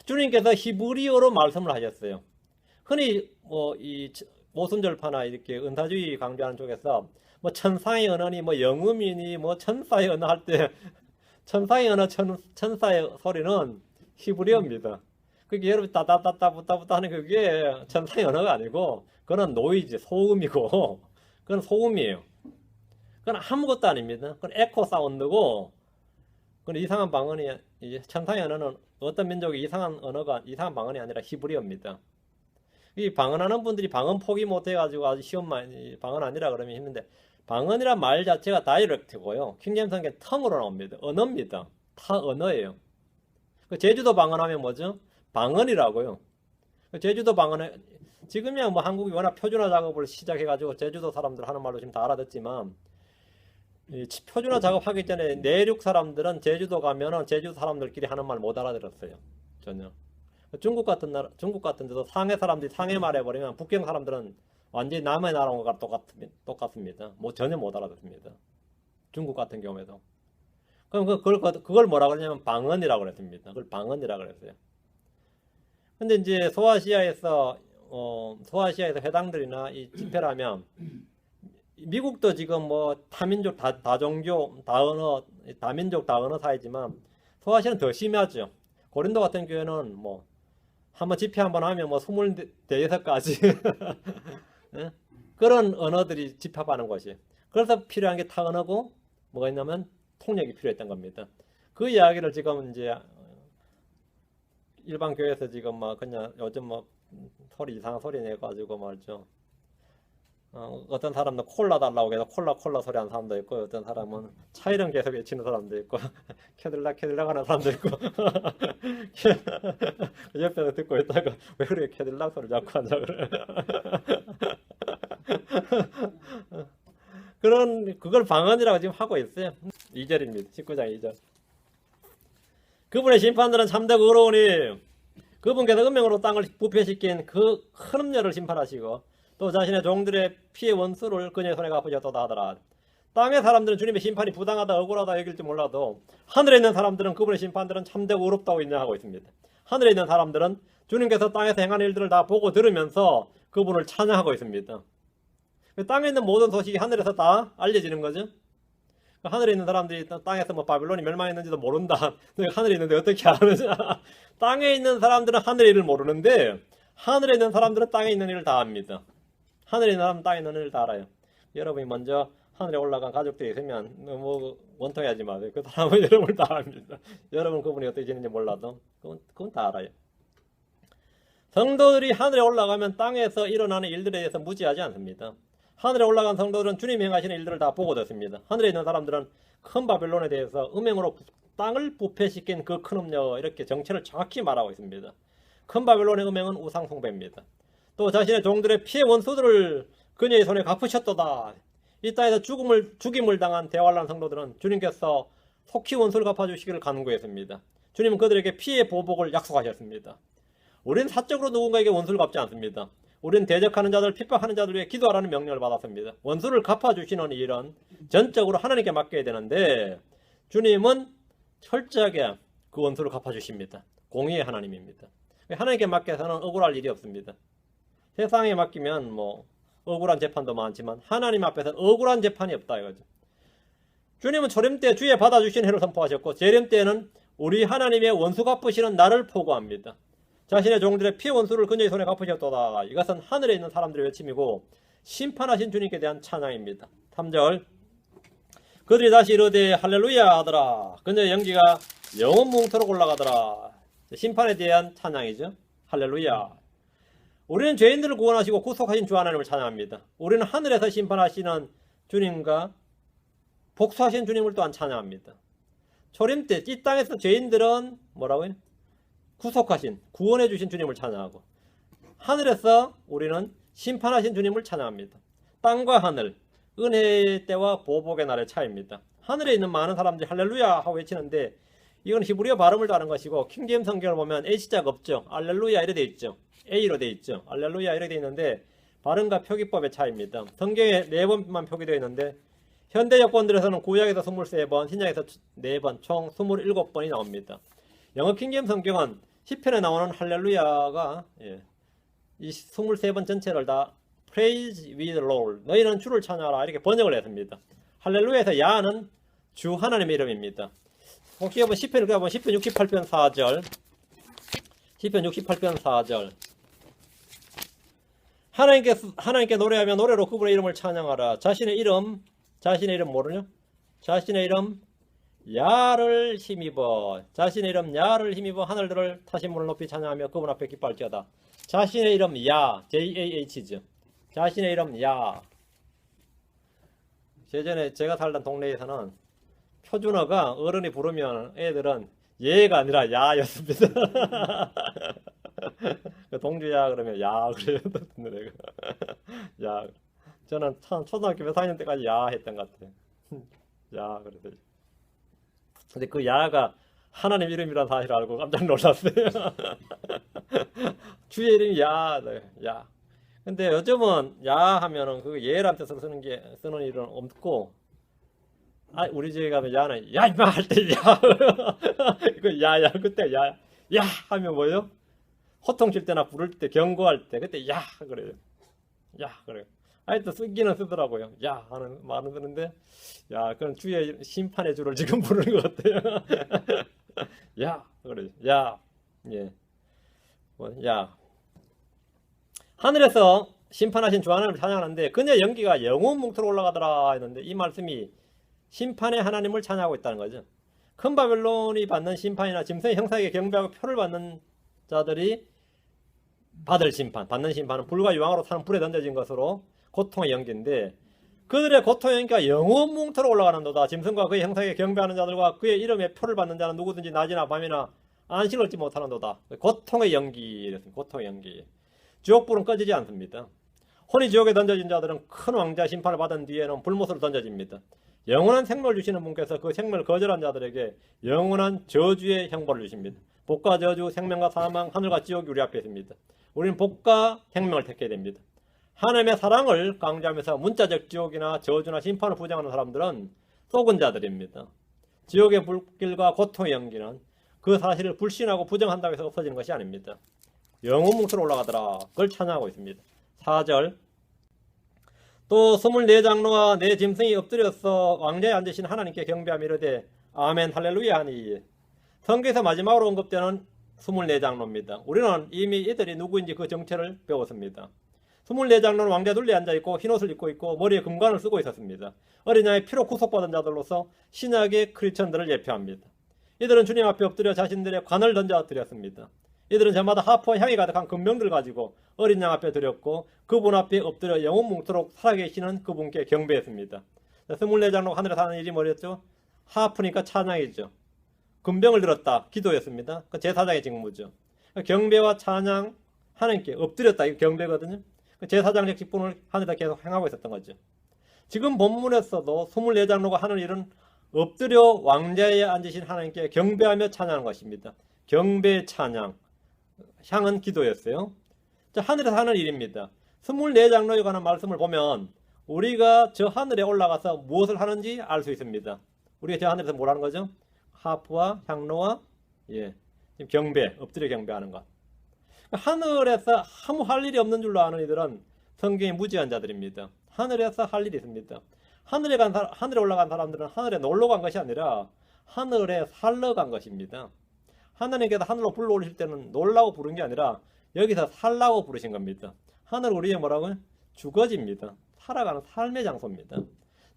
주님께서 히브리어로 말씀을 하셨어요. 흔히 뭐 이 모순절파나 이렇게 은사주의 강조하는 쪽에서 뭐 천상의 언어니 뭐 영음이니 뭐 천사의 언어 할 때 천사의 언어 천사의 소리는 히브리어입니다. 그게 여러분 따따따따 부따부따 하는 그게 천사의 언어가 아니고 그건 노이즈 소음이고 그건 소음이에요. 그건 아무것도 아닙니다. 그건 에코 사운드고, 그건 이상한 방언이, 천상의 언어는 어떤 민족의 이상한 방언이 아니라 히브리어입니다. 이 방언하는 분들이 방언 포기 못해가지고 아주 쉬운 방언 아니라 그러면 힘든데, 방언이란 말 자체가 다이렉트고요. 킹제임스 성경 텅으로 나옵니다. 언어입니다. 타 언어예요. 제주도 방언하면 뭐죠? 방언이라고요. 제주도 방언에, 지금이야 뭐 한국이 워낙 표준화 작업을 시작해가지고 제주도 사람들 하는 말로 지금 다 알아듣지만, 이 표준화 작업하기 전에 내륙 사람들은 제주도 가면은 제주도 사람들끼리 하는 말 못 알아들었어요. 전혀. 중국 같은 데도 상해 사람들이 상해 말해버리면 북경 사람들은 완전히 남의 나라와 똑같습니다. 뭐 전혀 못 알아듣습니다. 중국 같은 경우에도. 그럼 그걸 뭐라 그러냐면 방언이라고 그랬습니다. 그걸 방언이라고 그랬어요. 근데 이제 소아시아에서 회당들이나 이 집회를 하면, 미국도 지금 뭐 다민족, 다종교, 다민족, 다언어 사회지만 소아시아는 더 심하죠. 고린도 같은 교회는 뭐 한번 집회 한번 하면 뭐 26가지 그런 언어들이 집합하는 것이. 그래서 필요한 게 타 언어고 뭐가 있냐면 통역이 필요했던 겁니다. 그 이야기를 지금 이제 일반 교회에서 지금 막 그냥 요즘 뭐 이상한 소리 내가지고 말이죠. 어떤 사람은 콜라 달라고 해서 콜라 소리 하는 사람도 있고, 어떤 사람은 차 이름 계속 외치는 사람도 있고, 캐딜락 하는 사람도 있고, 옆에서 듣고 있다가 왜 그렇게 캐딜락 소리 자꾸 하냐 그래. 그걸 방언이라고 지금 하고 있어요. 2절입니다. 19장 2절. 그분의 심판들은 참되고 의로우니 그분께서 은명으로 땅을 부패시킨 그 큰 음녀를 심판하시고 또 자신의 종들의 피의 원수를 그녀의 손에 갚으셨도다 하더라. 땅의 사람들은 주님의 심판이 부당하다 억울하다 여길지 몰라도 하늘에 있는 사람들은 그분의 심판들은 참되고 의롭다고 인정하고 있습니다. 하늘에 있는 사람들은 주님께서 땅에서 행하는 일들을 다 보고 들으면서 그분을 찬양하고 있습니다. 땅에 있는 모든 소식이 하늘에서 다 알려지는 거죠. 하늘에 있는 사람들이 땅에서 뭐 바빌론이 멸망했는지도 모른다. 하늘에 있는데 어떻게 아느냐. 땅에 있는 사람들은 하늘의 일을 모르는데 하늘에 있는 사람들은 땅에 있는 일을 다 압니다. 하늘에 있는 사람은 땅에 있는 일을 다 알아요. 여러분이 먼저 하늘에 올라간 가족들이 있으면 너무 원통하지 마세요. 그 사람은 여러분을 다 압니다. 여러분 그분이 어떻게 지는지 몰라도 그건 다 알아요. 성도들이 하늘에 올라가면 땅에서 일어나는 일들에 대해서 무지하지 않습니다. 하늘에 올라간 성도들은 주님이 행하시는 일들을 다 보고 듣습니다. 하늘에 있는 사람들은 큰 바벨론에 대해서 음행으로 땅을 부패시킨 그 큰 음녀 이렇게 정체를 정확히 말하고 있습니다. 큰 바벨론의 음행은 우상 숭배입니다. 또 자신의 종들의 피해 원수들을 그녀의 손에 갚으셨도다. 이 땅에서 죽임을 당한 대환란 성도들은 주님께서 속히 원수를 갚아주시기를 간구했습니다. 주님은 그들에게 피해 보복을 약속하셨습니다. 우리는 사적으로 누군가에게 원수를 갚지 않습니다. 우리는 대적하는 자들, 핍박하는 자들 위해 기도하라는 명령을 받았습니다. 원수를 갚아주시는 일은 전적으로 하나님께 맡겨야 되는데 주님은 철저하게 그 원수를 갚아주십니다. 공의의 하나님입니다. 하나님께 맡겨서는 억울할 일이 없습니다. 세상에 맡기면 뭐 억울한 재판도 많지만 하나님 앞에서는 억울한 재판이 없다 이거죠. 주님은 초림 때 주의 받아주신 해를 선포하셨고 재림 때에는 우리 하나님의 원수 갚으시는 날을 포고합니다. 자신의 종들의 피해 원수를 그녀의 손에 갚으셨도다. 이것은 하늘에 있는 사람들의 외침이고 심판하신 주님께 대한 찬양입니다. 3절 그들이 다시 이르되 할렐루야 하더라. 그녀의 연기가 영원 뭉토록 올라가더라. 심판에 대한 찬양이죠. 할렐루야. 우리는 죄인들을 구원하시고 구속하신 주 하나님을 찬양합니다. 우리는 하늘에서 심판하시는 주님과 복수하신 주님을 또한 찬양합니다. 초림 때 이 땅에서 죄인들은 뭐라고요? 구속하신, 구원해 주신 주님을 찬양하고 하늘에서 우리는 심판하신 주님을 찬양합니다. 땅과 하늘, 은혜의 때와 보복의 날의 차이입니다. 하늘에 있는 많은 사람들이 할렐루야 하고 외치는데 이건 히브리어 발음을 다른 것이고 킹제임스 성경을 보면 H자가 없죠. 할렐루야 이렇게 돼 있죠. A로 돼 있죠. 할렐루야 이렇게 돼 있는데 발음과 표기법의 차이입니다. 성경에 4번만 표기되어 있는데 현대 여권들에서는 구약에서 23번, 신약에서 4번, 총 27번이 나옵니다. 영어 킹제임스 성경은 시편에 나오는 할렐루야가 이 23번 전체를 다 Praise we the Lord, 너희는 주를 찬양하라 이렇게 번역을 했습니다. 할렐루야에서 야는 주 하나님의 이름입니다. 혹시 한번 시편을 가보면 시편 68편 4절 시편 68편 4절 하나님께 노래하며 노래로 그분의 이름을 찬양하라. 자신의 이름 모르냐? 자신의 이름 야를 힘입어 자신의 이름 야를 힘입어 하늘들을 타신 분을 높이 찬양하며 그분 앞에 기뻐할지어다. 자신의 이름 야 JAH죠. 자신의 이름 야. 예전에 제가 살던 동네에서는 표준어가 어른이 부르면 애들은 예가 아니라 야였습니다. 동주야 그러면 야 그래요. 내가 야. 저는 초등학교 몇 학년 때까지 야 했던 것 같아요. 야 그래서 근데 그 야가 하나님 이름이라는 사실을 알고 깜짝 놀랐어요. 주의 이름이 야. 근데 요즘은 야 하면은 그 예란 뜻으로 쓰는 일은 없고, 우리 집에 가면 야는 야 임마 할 때 야. 그 야야 그때 야 하면 뭐요? 호통칠 때나 부를 때 경고할 때 그때 야 그래요. 야 그래요. 하여튼 쓰기는 쓰더라고요. 야 하는 말은 쓰는데 야 그건 주의 심판의 주를 지금 부르는 것 같아요. 야 그래 야 예. 야 하늘에서 심판하신 주 하나님을 찬양하는데 그녀의 연기가 영원 뭉토록 올라가더라 했는데 이 말씀이 심판의 하나님을 찬양하고 있다는 거죠. 큰 바벨론이 받는 심판이나 짐승의 형상에게 경배하고 표를 받는 자들이 받는 심판은 불과 유황으로 타는 불에 던져진 것으로 고통의 연기인데 그들의 고통의 연기가 영원 뭉토록 올라가는도다. 짐승과 그의 형상에 경배하는 자들과 그의 이름에 표를 받는 자는 누구든지 낮이나 밤이나 안식을 얻지 못하는도다. 고통의 연기. 고통의 연기. 지옥불은 꺼지지 않습니다. 혼이 지옥에 던져진 자들은 큰 왕자 심판을 받은 뒤에는 불못으로 던져집니다. 영원한 생명을 주시는 분께서 그 생명을 거절한 자들에게 영원한 저주의 형벌을 주십니다. 복과 저주, 생명과 사망, 하늘과 지옥이 우리 앞에 있습니다. 우리는 복과 생명을 택해야 됩니다. 하나님의 사랑을 강조하면서 문자적 지옥이나 저주나 심판을 부정하는 사람들은 속은 자들입니다. 지옥의 불길과 고통의 연기는 그 사실을 불신하고 부정한다고 해서 없어지는 것이 아닙니다. 영원 뭉쳐로 올라가더라. 그걸 찬양하고 있습니다. 4절 또 24장로와 네 짐승이 엎드려서 왕좌에 앉으신 하나님께 경배하며 이르되 아멘 할렐루야 하니. 성경에서 마지막으로 언급되는 24장로입니다. 우리는 이미 이들이 누구인지 그 정체를 배웠습니다. 24장로는 왕좌 둘레에 앉아있고 흰옷을 입고 있고 머리에 금관을 쓰고 있었습니다. 어린 양의 피로 구속받은 자들로서 신약의 크리스천들을 예표합니다. 이들은 주님 앞에 엎드려 자신들의 관을 던져 드렸습니다. 이들은 저마다 하프와 향이 가득한 금병들을 가지고 어린 양 앞에 드렸고 그분 앞에 엎드려 영원 뭉토록 살아계시는 그분께 경배했습니다. 24장로 하늘에 사는 일이 뭐였죠? 하프니까 찬양이죠. 금병을 들었다. 기도였습니다. 그 제사장의 직무죠. 경배와 찬양 하나님께 엎드렸다. 이거 경배거든요. 그 제사장적 직분을 하늘에다 계속 행하고 있었던 거죠. 지금 본문에서도 24장로가 하는 일은 엎드려 왕좌에 앉으신 하나님께 경배하며 찬양하는 것입니다. 경배 찬양. 향은 기도였어요. 자, 하늘에서 하는 일입니다. 24장로에 관한 말씀을 보면 우리가 저 하늘에 올라가서 무엇을 하는지 알 수 있습니다. 우리가 저 하늘에서 뭘 하는 거죠? 하프와 향로와 경배, 엎드려 경배하는 것. 하늘에서 아무 할 일이 없는 줄로 아는 이들은 성경의 무지한 자들입니다. 하늘에서 할 일이 있습니다. 하늘에 올라간 사람들은 하늘에 놀러 간 것이 아니라 하늘에 살러 간 것입니다. 하나님께서 하늘로 불러오실 때는 놀라고 부른 게 아니라 여기서 살라고 부르신 겁니다. 하늘 우리의 뭐라고요? 주거지입니다. 살아가는 삶의 장소입니다.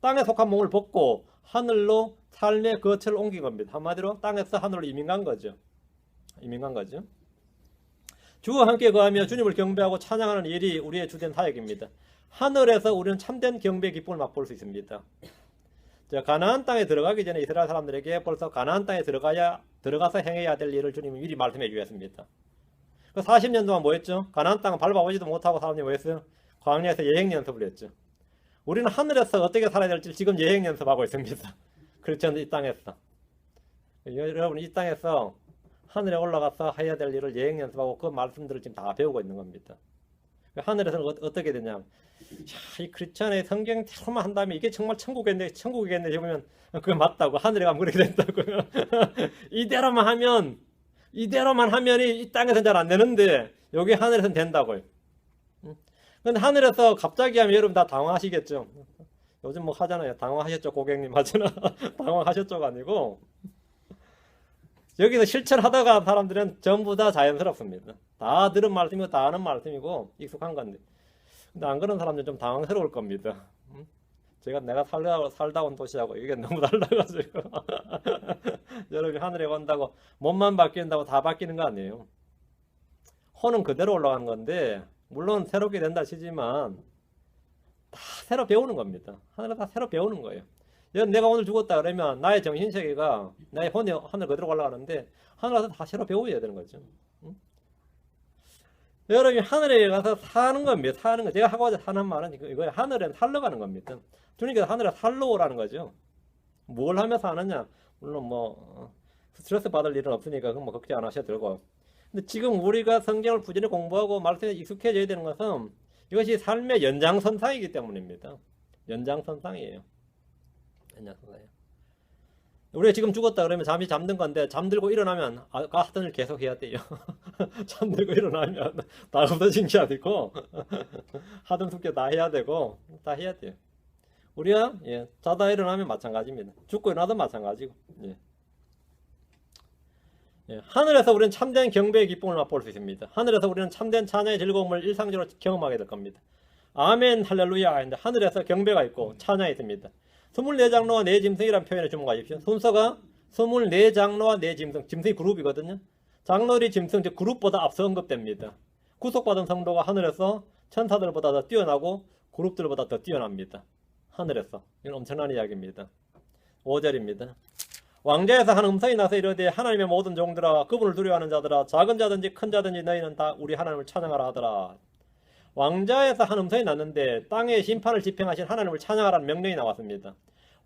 땅에 속한 몸을 벗고 하늘로 삶의 거처를 옮긴 겁니다. 한마디로 땅에서 하늘로 이민 간 거죠. 이민 간 거죠. 주와 함께 거하며 주님을 경배하고 찬양하는 일이 우리의 주된 사역입니다. 하늘에서 우리는 참된 경배 기쁨을 맛볼 수 있습니다. 자, 가나안 땅에 들어가기 전에 이스라엘 사람들에게 벌써 가나안 땅에 들어가서 행해야 될 일을 주님이 미리 말씀해 주셨습니다. 그 40년 동안 뭐 했죠? 가나안 땅을 밟아보지도 못하고 사람들이 뭐 했어요? 광야에서 예행 연습을 했죠. 우리는 하늘에서 어떻게 살아야 될지 지금 예행 연습하고 있습니다. 그렇죠? 이 땅에서. 여러분 이 땅에서 하늘에 올라가서 해야 될 일을 예행 연습하고 그 말씀들을 지금 다 배우고 있는 겁니다. 하늘에서는 어떻게 되냐? 이 크리스천의 성경대로만 한다면 이게 정말 천국이겠네 싶으면 그게 맞다고. 하늘에 가면 그렇게 된다고요. 이대로만 하면 이 땅에서는 잘 안 되는데 여기 하늘에서는 된다고요. 근데 하늘에서 갑자기 하면 여러분 다 당황하시겠죠. 요즘 뭐 하잖아요. 당황하셨죠 고객님 하잖아. 당황하셨죠가 아니고 여기서 실천하다가 사람들은 전부 다 자연스럽습니다. 다 들은 말씀이고 다 아는 말씀이고 익숙한 건데. 근데 안 그런 사람들은 좀 당황스러울 겁니다. 내가 살다 온 도시하고 이게 너무 달라가지고 여러분이 하늘에 간다고 몸만 바뀐다고 다 바뀌는 거 아니에요. 혼은 그대로 올라가는 건데 물론 새롭게 된다 치지만 다 새로 배우는 겁니다. 하늘에 다 새로 배우는 거예요. 내가 오늘 죽었다 그러면 나의 정신세계가 나의 혼이 하늘 그대로 올라가는데 하늘 가서 다 새로 배워야 되는 거죠. 여러분이 하늘에 가서 사는 겁니다. 사는 거. 제가 하고자 하는 말은 이거예요. 하늘에 살러 가는 겁니다. 주님께서 하늘에 살러 오라는 거죠. 뭘 하며 사느냐? 물론 뭐 스트레스 받을 일은 없으니까 그건 뭐 걱정 안 하셔도 되고. 근데 지금 우리가 성경을 부지런히 공부하고 말씀에 익숙해져야 되는 것은 이것이 삶의 연장선상이기 때문입니다. 연장선상이에요. 연장선상이에요. 우리가 지금 죽었다 그러면 잠이 잠든 건데 잠들고 일어나면 아까 하던 일 계속 해야 돼요. 잠들고 일어나면 다 없어진 게 아니고 하던 숙제 다 해야 되고 다 해야 돼요. 우리가 자다 일어나면 마찬가지입니다. 죽고 일어나도 마찬가지고. 하늘에서 우리는 참된 경배의 기쁨을 맛볼 수 있습니다. 하늘에서 우리는 참된 찬양의 즐거움을 일상적으로 경험하게 될 겁니다. 아멘 할렐루야 하는데 하늘에서 경배가 있고 찬양이 있습니다. 24장로와 4짐승이라는 표현에 주목하십시오. 순서가 24장로와 4짐승, 짐승이 그룹이거든요. 장로들이 짐승, 즉 그룹보다 앞서 언급됩니다. 구속받은 성도가 하늘에서 천사들보다 더 뛰어나고 그룹들보다 더 뛰어납니다. 하늘에서. 이건 엄청난 이야기입니다. 5절입니다. 왕좌에서 한 음성이 나서 이르되 하나님의 모든 종들아 그분을 두려워하는 자들아 작은 자든지 큰 자든지 너희는 다 우리 하나님을 찬양하라 하더라. 왕좌에서 한 음성이 났는데 땅의 심판을 집행하신 하나님을 찬양하라는 명령이 나왔습니다.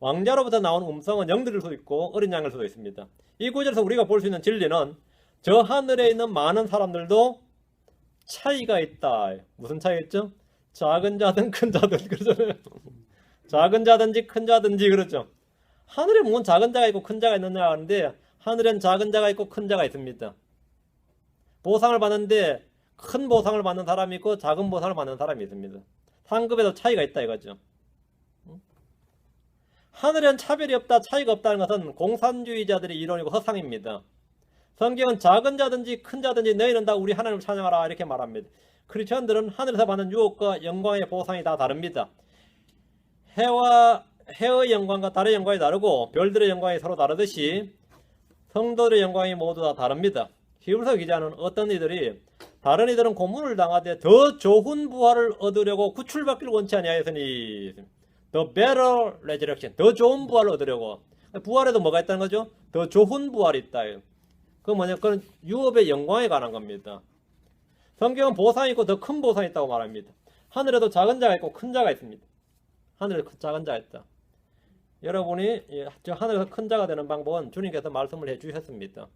왕좌로부터 나온 음성은 영들일 수도 있고 어린 양일 수도 있습니다. 이 구절에서 우리가 볼 수 있는 진리는 저 하늘에 있는 많은 사람들도 차이가 있다. 무슨 차이가 있죠? 작은 자든 큰 자든 그러잖아요. 작은 자든지 큰 자든지 그렇죠. 하늘에 무슨 작은 자가 있고 큰 자가 있느냐 하는데 하늘엔 작은 자가 있고 큰 자가 있습니다. 보상을 받는데 큰 보상을 받는 사람이 있고 작은 보상을 받는 사람이 있습니다. 상급에도 차이가 있다 이거죠. 하늘엔 차별이 없다, 차이가 없다는 것은 공산주의자들의 이론이고 허상입니다. 성경은 작은 자든지 큰 자든지 너희는 다 우리 하나님을 찬양하라 이렇게 말합니다. 크리스천들은 하늘에서 받는 유혹과 영광의 보상이 다 다릅니다. 해의 영광과 달의 영광이 다르고 별들의 영광이 서로 다르듯이 성도들의 영광이 모두 다 다릅니다. 히브리서 기자는 어떤 이들이 다른 이들은 고문을 당하되 더 좋은 부활을 얻으려고 구출받기를 원치 아니하였으니 The better resurrection, 더 좋은 부활을 얻으려고. 부활에도 뭐가 있다는 거죠? 더 좋은 부활이 있다. 그 뭐냐? 그건 유업의 영광에 관한 겁니다. 성경은 보상이 있고 더 큰 보상이 있다고 말합니다. 하늘에도 작은 자가 있고 큰 자가 있습니다. 하늘에 작은 자가 있다. 여러분이 저 하늘에서 큰 자가 되는 방법은 주님께서 말씀을 해주셨습니다.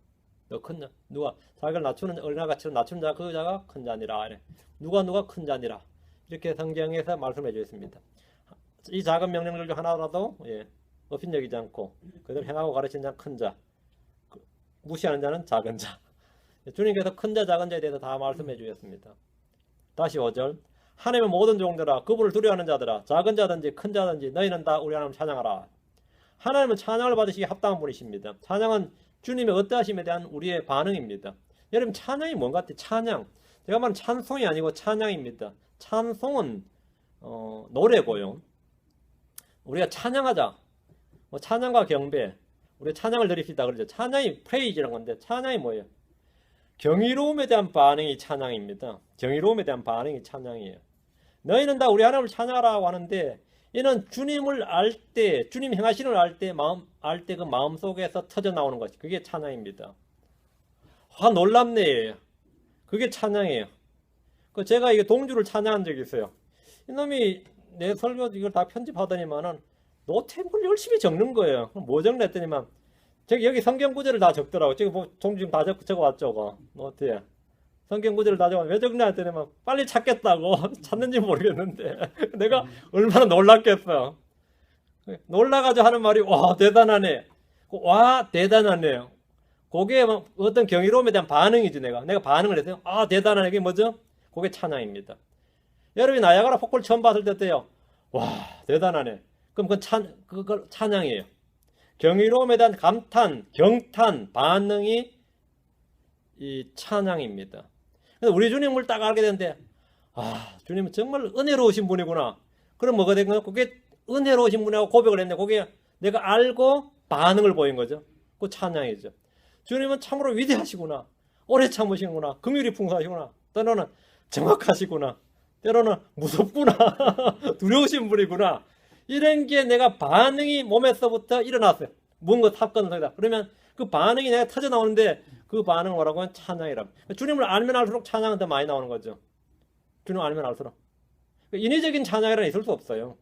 더 큰 자, 누가 자기를 낮추는 어린아이같이 낮추는 자 그 자가 큰 자니라. 누가 큰 자니라. 이렇게 성경에서 말씀해 주셨습니다. 이 작은 명령들 중 하나라도 업신여기지 않고 그들 행하고 가르치는 자는 큰 자, 무시하는 자는 작은 자. 주님께서 큰 자 작은 자에 대해서 다 말씀해 주셨습니다. 다시 5절 하나님의 모든 종들아 그분을 두려워하는 자들아 작은 자든지 큰 자든지 너희는 다 우리 하나님을 찬양하라. 하나님은 찬양을 받으시기 합당한 분이십니다. 찬양은 주님의 어떠하심에 대한 우리의 반응입니다. 여러분 찬양이 뭔가 같아요? 찬양. 제가 말하는 찬송이 아니고 찬양입니다. 찬송은 노래고요. 우리가 찬양하자. 찬양과 경배. 우리가 찬양을 드립시다. 그러죠. 찬양이 프레이즈라는 건데 찬양이 뭐예요? 경이로움에 대한 반응이 찬양입니다. 경이로움에 대한 반응이 찬양이에요. 너희는 다 우리 하나님을 찬양하라고 하는데 이는 주님을 알 때, 주님 행하시는 걸 알 때 그 마음 속에서 터져 나오는 것이 그게 찬양입니다. 놀랍네. 그게 찬양이에요. 제가 이게 동주를 찬양한 적이 있어요. 이놈이 내 설교 이걸 다 편집하더니만은 노트북을 열심히 적는 거예요. 뭐 적나 했더니만 여기 성경 구절을 다 적더라고. 지금 뭐 종주 다 적어왔죠. 노트에 성경 구절을 다 적어. 왜 적냐 했더니만 빨리 찾겠다고. 찾는지 모르겠는데 내가 얼마나 놀랐겠어. 놀라가지고 하는 말이 와 대단하네. 와 대단하네요. 그게 어떤 경이로움에 대한 반응이지. 내가 반응을 했어요. 아 대단하네. 그게 뭐죠? 그게 찬양입니다. 여러분이 나야가라 폭포를 처음 봤을 때 어때요? 와 대단하네. 그럼 그건 찬양이에요. 경이로움에 대한 감탄, 경탄, 반응이 이 찬양입니다. 그래서 우리 주님을 딱 알게 되는데 아 주님은 정말 은혜로우신 분이구나. 그럼 뭐가 된 거예요? 그게 은혜로우신 분이라고 고백을 했는데 그게 내가 알고 반응을 보인 거죠. 그 찬양이죠. 주님은 참으로 위대하시구나. 오래 참으시구나. 긍휼이 풍성하시구나. 때로는 정확하시구나. 때로는 무섭구나. 두려우신 분이구나. 이런 게 내가 반응이 몸에서부터 일어났어요. 뭔가 사건 속이다. 그러면 그 반응이 내가 터져 나오는데 그 반응을 뭐라고 하면 찬양이라고. 주님을 알면 알수록 찬양은 더 많이 나오는 거죠. 주님을 알면 알수록. 인위적인 찬양이라는 있을 수 없어요.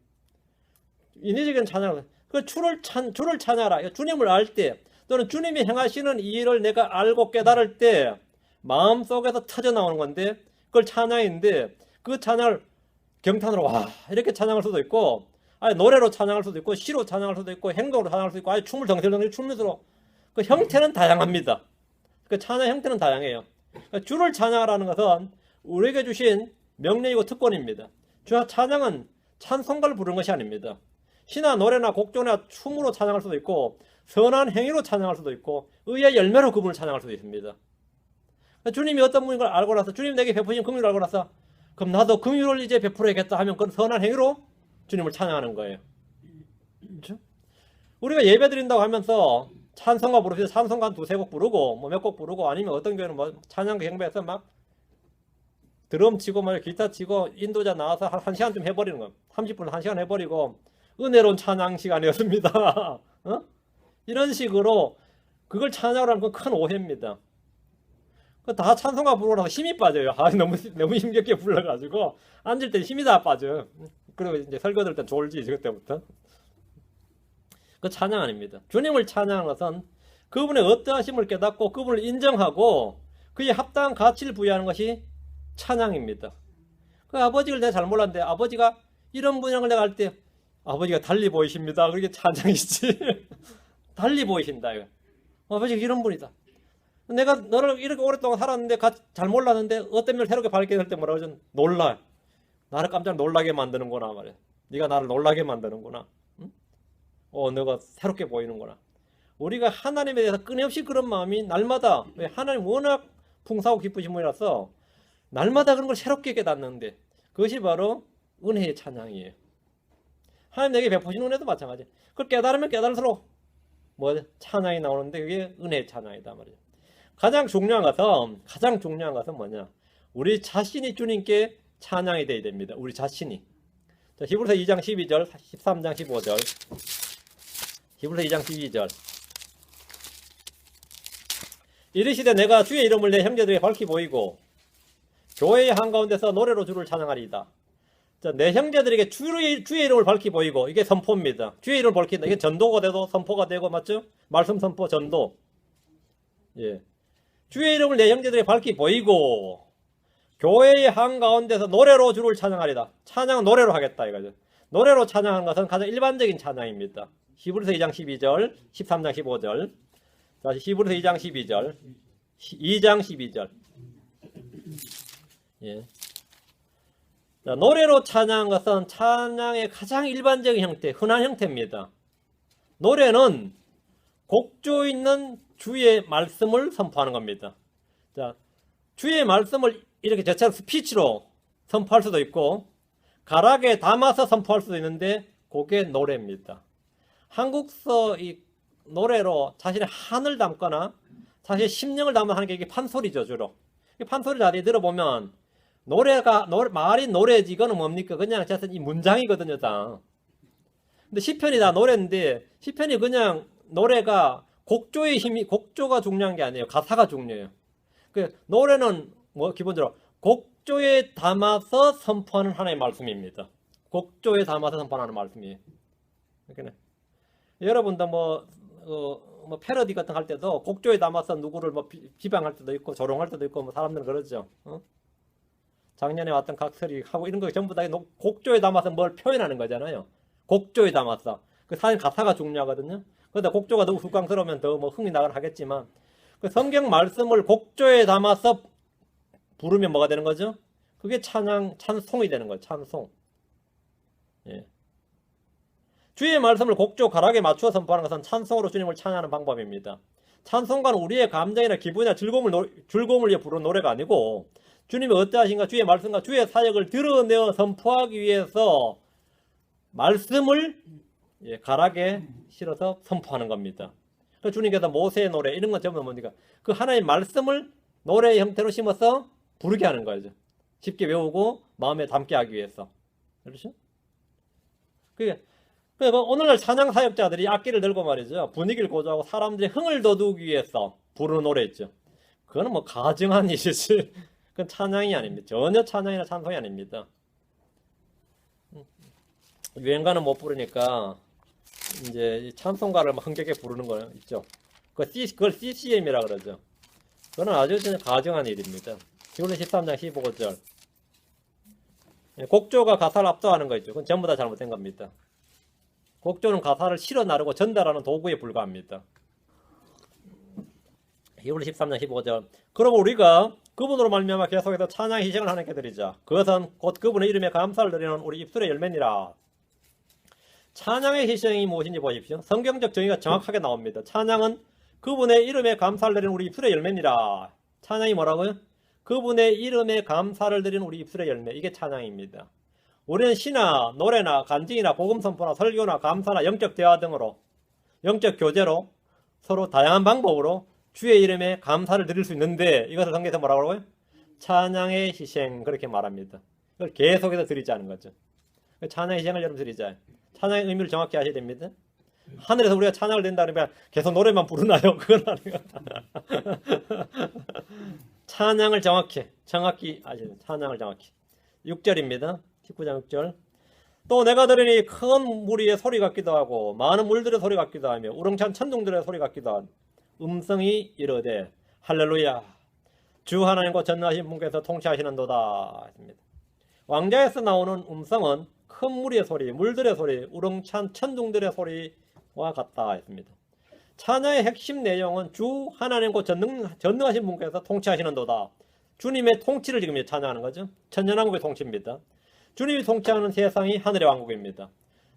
인위적인 찬양. 주를 찬양하라. 주님을 알 때 또는 주님이 행하시는 이 일을 내가 알고 깨달을 때 마음속에서 터져 나오는 건데 그걸 찬양인데 그 찬양을 경탄으로 와 이렇게 찬양할 수도 있고 아니 노래로 찬양할 수도 있고 시로 찬양할 수도 있고 행동으로 찬양할 수도 있고 아니 춤을 덩실덩실 추면서 그 형태는 다양합니다. 그 찬양 형태는 다양해요. 그러니까 주를 찬양하라는 것은 우리에게 주신 명령이고 특권입니다. 찬양은 찬송가를 부르는 것이 아닙니다. 시나 노래나 곡조나 춤으로 찬양할 수도 있고 선한 행위로 찬양할 수도 있고 의의 열매로 그분을 찬양할 수도 있습니다. 그러니까 주님이 어떤 분인 걸 알고 나서 주님 내게 베푸신 긍휼을 알고 나서 그럼 나도 긍휼을 이제 베풀어야겠다 하면 그건 선한 행위로 주님을 찬양하는 거예요. 그렇죠? 우리가 예배 드린다고 하면서 찬송가 부르면서 찬송가 한 두세 곡 부르고 뭐 몇 곡 부르고 아니면 어떤 경우는 뭐 찬양가 경배해서 막 드럼 치고 막 기타 치고 인도자 나와서 한 시간쯤 해버리는 거 30분 1시간 해버리고 은혜로운 찬양 시간이었습니다. 이런 식으로 그걸 찬양하는 건 큰 오해입니다. 다 찬송가 부르고 나서 힘이 빠져요. 너무 힘겹게 불러가지고 앉을 때 힘이 다 빠져요. 그리고 이제 설교 들을 땐 졸지 그때부터. 그 찬양 아닙니다. 주님을 찬양하는 것은 그분의 어떠하심을 깨닫고 그분을 인정하고 그에 합당한 가치를 부여하는 것이 찬양입니다. 그 아버지를 내가 잘 몰랐는데 아버지가 이런 분이라는 걸 내가 알 때 아버지가 달리 보이십니다. 그렇게 찬양이지. 달리 보이신다. 이거. 아버지가 이런 분이다. 내가 너를 이렇게 오랫동안 살았는데 잘 몰랐는데 어떤 면을 새롭게 밝게 될 때 뭐라고 하죠? 놀라. 나를 깜짝 놀라게 만드는구나 말이야. 네가 나를 놀라게 만드는구나. 응? 너가 새롭게 보이는구나. 우리가 하나님에 대해서 끊임없이 그런 마음이 날마다, 왜 하나님 워낙 풍성하고 기쁘신 분이라서 날마다 그런 걸 새롭게 깨닫는데 그것이 바로 은혜의 찬양이에요. 하나님 내게 베푸신 은혜도 마찬가지. 그걸 깨달으면 깨달을수록 찬양이 나오는데 그게 은혜의 찬양이다 말이에요. 가장 중요한 것은 뭐냐? 우리 자신이 주님께 찬양이 되어야 됩니다. 우리 자신이. 자, 히브리서 2장 12절, 13장 15절. 히브리서 2장 12절. 이르시되 내가 주의 이름을 내 형제들에게 밝히 보이고 교회의 한가운데서 노래로 주를 찬양하리이다. 자, 내 형제들에게 주의 이름을 밝히 보이고, 이게 선포입니다. 주의 이름을 밝힌다. 이게 전도가 돼도 선포가 되고, 맞죠? 말씀 선포, 전도. 예. 주의 이름을 내 형제들에게 밝히 보이고 교회의 한가운데서 노래로 주를 찬양하리다. 찬양은 노래로 하겠다 이거죠. 노래로 찬양하는 것은 가장 일반적인 찬양입니다. 히브리서 2장 12절, 13장 15절. 자, 히브리서 2장 12절, 2장 12절. 예. 자, 노래로 찬양한 것은 찬양의 가장 일반적인 형태, 흔한 형태입니다. 노래는 곡조 있는 주의 말씀을 선포하는 겁니다. 자, 주의 말씀을 이렇게 저처럼 스피치로 선포할 수도 있고 가락에 담아서 선포할 수도 있는데 그게 노래입니다. 한국서 이 노래로 자신의 한을 담거나 자신의 심령을 담아 하는 게 이게 판소리죠, 주로. 이 판소리 자세히 들어보면 말이 노래지, 이거는 뭡니까? 그냥 이 문장이거든요, 다. 근데 시편이 다 노래인데, 시편이 그냥 노래가 곡조의 힘이, 곡조가 중요한 게 아니에요. 가사가 중요해요. 그 노래는 기본적으로 곡조에 담아서 선포하는 하나의 말씀입니다. 곡조에 담아서 선포하는 말씀이에요. 그러니까 여러분도 패러디 같은 거 할 때도 곡조에 담아서 누구를 비방할 때도 있고 조롱할 때도 있고 사람들은 그러죠. 작년에 왔던 각설이 하고 이런 거 전부 다 곡조에 담아서 뭘 표현하는 거잖아요. 곡조에 담아서. 그 사실 가사가 중요하거든요. 그러다 곡조가 너무 훅광스러우면 더 흥이 나가긴 하겠지만 그 성경 말씀을 곡조에 담아서 부르면 뭐가 되는 거죠? 그게 찬송이 되는 거예요. 찬송. 예. 주의 말씀을 곡조 가락에 맞추어 선포하는 것은 찬송으로 주님을 찬양하는 방법입니다. 찬송가는 우리의 감정이나 기분이나 즐거움을 위해 부르는 노래가 아니고 주님이 어떠하신가, 주의 말씀과 주의 사역을 드러내어 선포하기 위해서 말씀을 가락에 실어서 선포하는 겁니다. 주님께서 모세의 노래 이런 건 전부 뭡니까? 그 하나의 말씀을 노래의 형태로 심어서 부르게 하는 거죠. 쉽게 외우고 마음에 담게 하기 위해서. 그렇죠? 그러니까 오늘날 찬양 사역자들이 악기를 들고 말이죠. 분위기를 고조하고 사람들의 흥을 돋우기 위해서 부르는 노래 있죠. 그거는 가증한 일이지. 그건 찬양이 아닙니다. 전혀 찬양이나 찬송이 아닙니다. 유행가는 못 부르니까 이제 찬송가를 흥겹게 부르는 거 있죠. 그걸 CCM이라 그러죠. 그건 아주 가증한 일입니다. 히브리서 13장 15절. 곡조가 가사를 압도하는 거 있죠. 그건 전부 다 잘못된 겁니다. 곡조는 가사를 실어 나르고 전달하는 도구에 불과합니다. 히브리서 13장 15절. 그러므로 우리가 그분으로 말미암아 계속해서 찬양 희생을 하나님께 드리자. 그것은 곧 그분의 이름에 감사를 드리는 우리 입술의 열매니라. 찬양의 희생이 무엇인지 보십시오. 성경적 정의가 정확하게 나옵니다. 찬양은 그분의 이름에 감사를 드리는 우리 입술의 열매니라. 찬양이 뭐라고요? 그분의 이름에 감사를 드리는 우리 입술의 열매. 이게 찬양입니다. 우리는 시나 노래나 간증이나 복음 선포나 설교나 감사나 영적 대화 등으로 영적 교제로 서로 다양한 방법으로 주의 이름에 감사를 드릴 수 있는데 이것을 성경에서 뭐라고 하고요? 찬양의 희생 그렇게 말합니다. 이걸 계속해서 드리자는 거죠. 찬양의 희생을 여러분 드리자. 찬양의 의미를 정확히 아셔야 됩니다. 하늘에서 우리가 찬양을 든다 그러면 계속 노래만 부르나요? 그건 아니에요. 찬양을 정확히 아셔야 됩니다. 찬양을 정확히. 6절입니다. 19장 6절. 또 내가 들으니 큰 무리의 소리 같기도 하고 많은 물들의 소리 같기도 하며 우렁찬 천둥들의 소리 같기도 한 음성이 이르되 할렐루야 주 하나님과 전능하신 분께서 통치하시는도다 했습니다. 왕자에서 나오는 음성은 큰 무리의 소리, 물들의 소리, 우렁찬 천둥들의 소리와 같다 했습니다. 찬양의 핵심 내용은 주 하나님과 전능하신 분께서 통치하시는도다. 주님의 통치를 지금 찬양하는 거죠. 천년왕국의 통치입니다. 주님이 통치하는 세상이 하늘의 왕국입니다.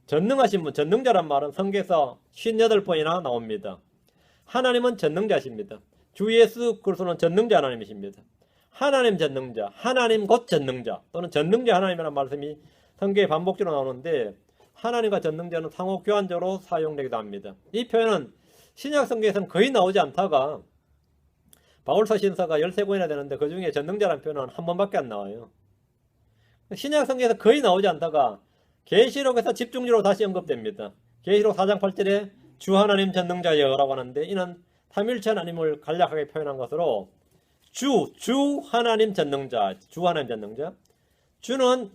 전능하신 분, 전능자란 말은 성경에서 58번이나 나옵니다. 하나님은 전능자십니다. 주 예수 그리스도는 전능자 하나님이십니다. 하나님 전능자, 하나님 곧 전능자 또는 전능자 하나님이라는 말씀이 성경에 반복적으로 나오는데 하나님과 전능자는 상호 교환적으로 사용되기도 합니다. 이 표현은 신약 성경에서는 거의 나오지 않다가 바울서 신서가 13권이나 되는데 그 중에 전능자라는 표현은 한 번밖에 안 나와요. 신약 성경에서 거의 나오지 않다가 계시록에서 집중적으로 다시 언급됩니다. 계시록 4장 8절에 주 하나님 전능자여 라고 하는데 이는 삼일체 하나님을 간략하게 표현한 것으로 주 하나님 전능자, 주 하나님 전능자. 주는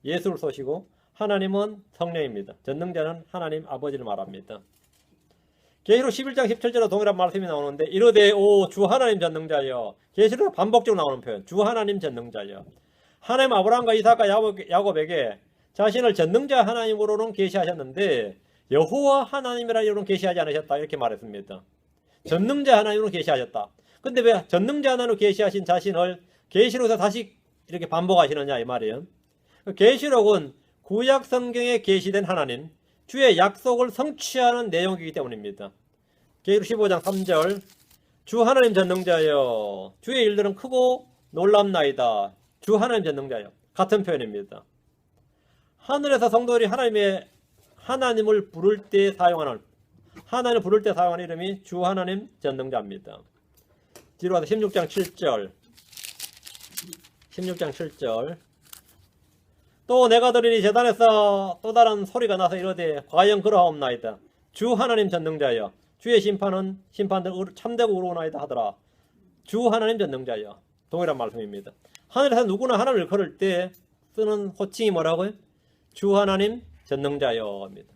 예수를 쏘시고 하나님은 성령입니다. 전능자는 하나님 아버지를 말합니다. 계시록 11장 17절에 동일한 말씀이 나오는데 이르되 오 주 하나님 전능자여. 계시록 반복적으로 나오는 표현. 주 하나님 전능자여. 하나님 아브라함과 이삭과 야곱에게 자신을 전능자 하나님으로는 계시하셨는데 여호와 하나님이라 이름으로는 계시하지 않으셨다 이렇게 말했습니다. 전능자 하나님으로 계시하셨다. 근데 왜 전능자 하나님으로 계시하신 자신을 계시록에서 다시 이렇게 반복하시느냐 이 말이에요. 계시록은 구약 성경에 계시된 하나님, 주의 약속을 성취하는 내용이기 때문입니다. 계시록 15장 3절 주 하나님 전능자여 주의 일들은 크고 놀랍나이다. 주 하나님 전능자여 같은 표현입니다. 하늘에서 성도들이 하나님을 부를 때 사용하는 이름이 주 하나님 전능자입니다. 뒤로 와서 16장 7절 또 내가 들으니 제단에서 또 다른 소리가 나서 이르되 과연 그러하옵나이다. 주 하나님 전능자여 주의 심판들 참되고 의로우나이다 하더라. 주 하나님 전능자여 동일한 말씀입니다. 하늘에서 누구나 하나님을 걸을 때 쓰는 호칭이 뭐라고요? 주 하나님 전능자여입니다.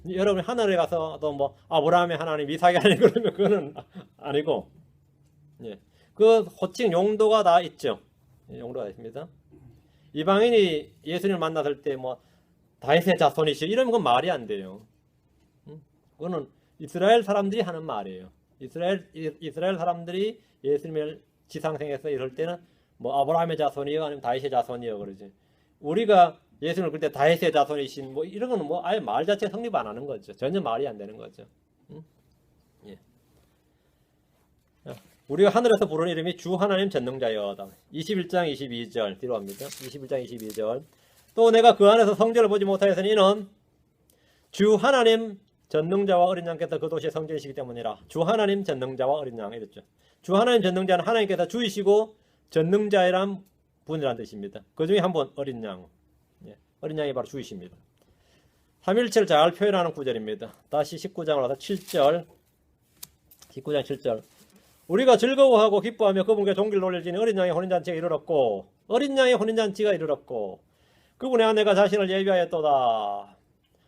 여러분이 하늘에 가서 또 뭐 아브라함의 하나님, 이삭의 하나님 그러면 그거는 아니고, 그 호칭 용도가 다 있죠. 용도가 있습니다. 이방인이 예수님을 만났을 때 뭐 다윗의 자손이시여 이러면 그건 말이 안 돼요. 그거는 이스라엘 사람들이 하는 말이에요. 이스라엘 사람들이 예수님을 지상생에서 이럴 때는 뭐 아브라함의 자손이요 아니면 다윗의 자손이요 그러지. 우리가 예수님을 그때 다윗의 자손이신 뭐 이런 거는 뭐 아예 말 자체 성립 안 하는 거죠. 전혀 말이 안 되는 거죠. 우리가 하늘에서 부르는 이름이 주 하나님 전능자여다. 21장 22절 뒤로 갑니다. 21장 22절 또 내가 그 안에서 성전을 보지 못하였으니 이는 주 하나님 전능자와 어린 양께서 그 도시의 성전이시기 때문이라. 주 하나님 전능자와 어린 양 이랬죠. 주 하나님 전능자는 하나님께서 주이시고 전능자이란 분이라는 뜻입니다. 그 중에 한 분 어린 양. 어린 양이 바로 주이십니다. 삼일체를 잘 표현하는 구절입니다. 다시 19장으로 와서 7절 19장 7절 우리가 즐거워하고 기뻐하며 그분께 종기를 올릴지니 어린 양의 혼인잔치가 이르렀고 그분의 아내가 자신을 예비하였도다.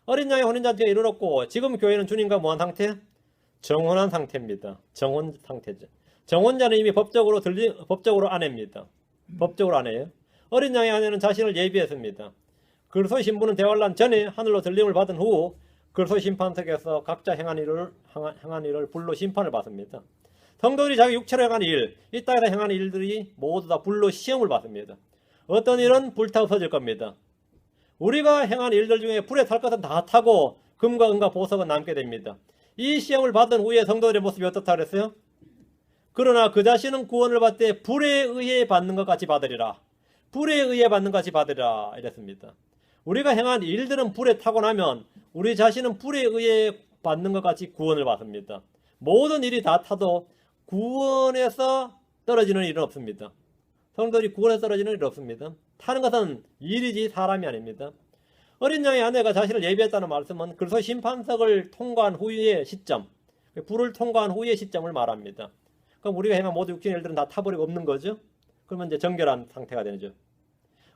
어린 양의 혼인잔치가 이르렀고 지금 교회는 주님과 뭐한 상태? 정혼한 상태입니다. 정혼 상태죠. 정혼자는 이미 법적으로 아내입니다. 법적으로 아내예요. 어린 양의 아내는 자신을 예비했습니다. 그리스도의 신부는 대환란 전에 하늘로 들림을 받은 후 그리스도의 심판석에서 각자 행한 일을 불로 심판을 받습니다. 성도들이 자기 육체로 행한 일, 이 땅에서 행한 일들이 모두 다 불로 시험을 받습니다. 어떤 일은 불타 없어질 겁니다. 우리가 행한 일들 중에 불에 탈 것은 다 타고 금과 은과 보석은 남게 됩니다. 이 시험을 받은 후에 성도들의 모습이 어떻다 그랬어요? 그러나 그 자신은 구원을 받되 불에 의해 받는 것 같이 받으리라. 불에 의해 받는 것 같이 받으리라 이랬습니다. 우리가 행한 일들은 불에 타고 나면 우리 자신은 불에 의해 받는 것 같이 구원을 받습니다. 모든 일이 다 타도 구원에서 떨어지는 일은 없습니다. 성도들이 구원에서 떨어지는 일은 없습니다. 타는 것은 일이지 사람이 아닙니다. 어린 양의 아내가 자신을 예비했다는 말씀은 그리스도 심판석을 통과한 후의 시점, 불을 통과한 후의 시점을 말합니다. 그럼 우리가 행한 모든 육신의 일들은 다 타버리고 없는 거죠. 그러면 이제 정결한 상태가 되죠.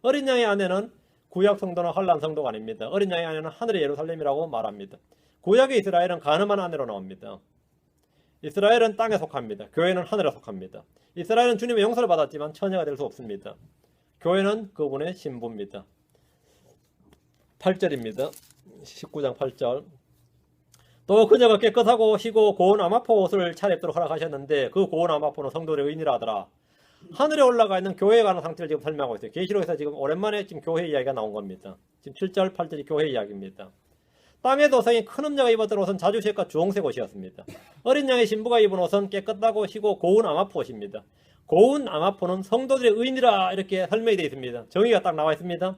어린 양의 아내는 구약 성도나 환란 성도가 아닙니다. 어린 양의 아내는 하늘의 예루살렘이라고 말합니다. 구약의 이스라엘은 가늠한 아내로 나옵니다. 이스라엘은 땅에 속합니다. 교회는 하늘에 속합니다. 이스라엘은 주님의 용서를 받았지만 처녀가 될 수 없습니다. 교회는 그분의 신부입니다. 8절입니다. 19장 8절. 또 그녀가 깨끗하고 희고 고운 아마포 옷을 차려입도록 허락하셨는데 그 고운 아마포는 성도들의 의인이라 하더라. 하늘에 올라가 있는 교회에 관한 상태를 지금 설명하고 있어요. 계시록에서 지금 오랜만에 지금 교회 이야기가 나온 겁니다. 지금 7절, 8절이 교회 이야기입니다. 땅의 도성이 큰 음녀가 입었던 옷은 자주색과 주홍색 옷이었습니다. 어린 양의 신부가 입은 옷은 깨끗하고 희고 고운 아마포 옷입니다. 고운 아마포는 성도들의 의인이라 이렇게 설명이 되어 있습니다. 정의가 딱 나와 있습니다.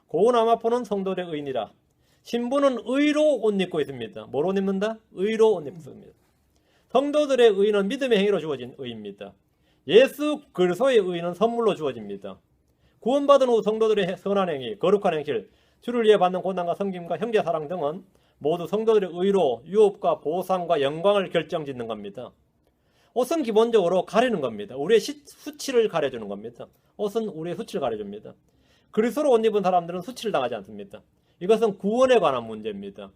고운 아마포는 성도들의 의인이라. 신부는 의로 옷 입고 있습니다. 뭐로 옷 입는다? 의로 옷 입습니다. 성도들의 의는 믿음의 행위로 주어진 의입니다. 예수 그리스도의 의는 선물로 주어집니다. 구원받은 후 성도들의 선한 행위, 거룩한 행실, 주를 위해 받는 고난과 섬김과 형제사랑 등은 모두 성도들의 의로 유업과 보상과 영광을 결정짓는 겁니다. 옷은 기본적으로 가리는 겁니다. 우리의 수치를 가려주는 겁니다. 옷은 우리의 수치를 가려줍니다. 그리스도로 옷 입은 사람들은 수치를 당하지 않습니다. 이것은 구원에 관한 문제입니다.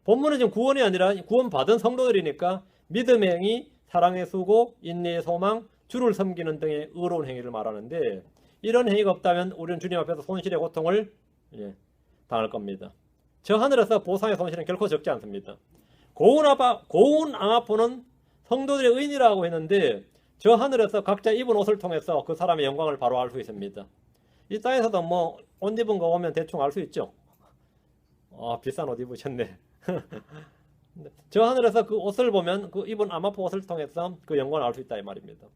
본문은 지금 구원이 아니라 구원받은 성도들이니까 믿음의 행위, 사랑의 수고, 인내의 소망, 주를 섬기는 등의 의로운 행위를 말하는데 이런 행위가 없다면 우리는 주님 앞에서 손실의 고통을 당할 겁니다. 저 하늘에서 보상의 손실은 결코 적지 않습니다. 고운 아마포는 성도들의 의인이라고 했는데 저 하늘에서 각자 입은 옷을 통해서 그 사람의 영광을 바로 알 수 있습니다. 이 땅에서도 뭐 옷 입은 거 보면 대충 알 수 있죠. 비싼 옷 입으셨네. 저 하늘에서 그 옷을 보면 그 입은 아마포 옷을 통해서 그 영광을 알 수 있다 이 말입니다.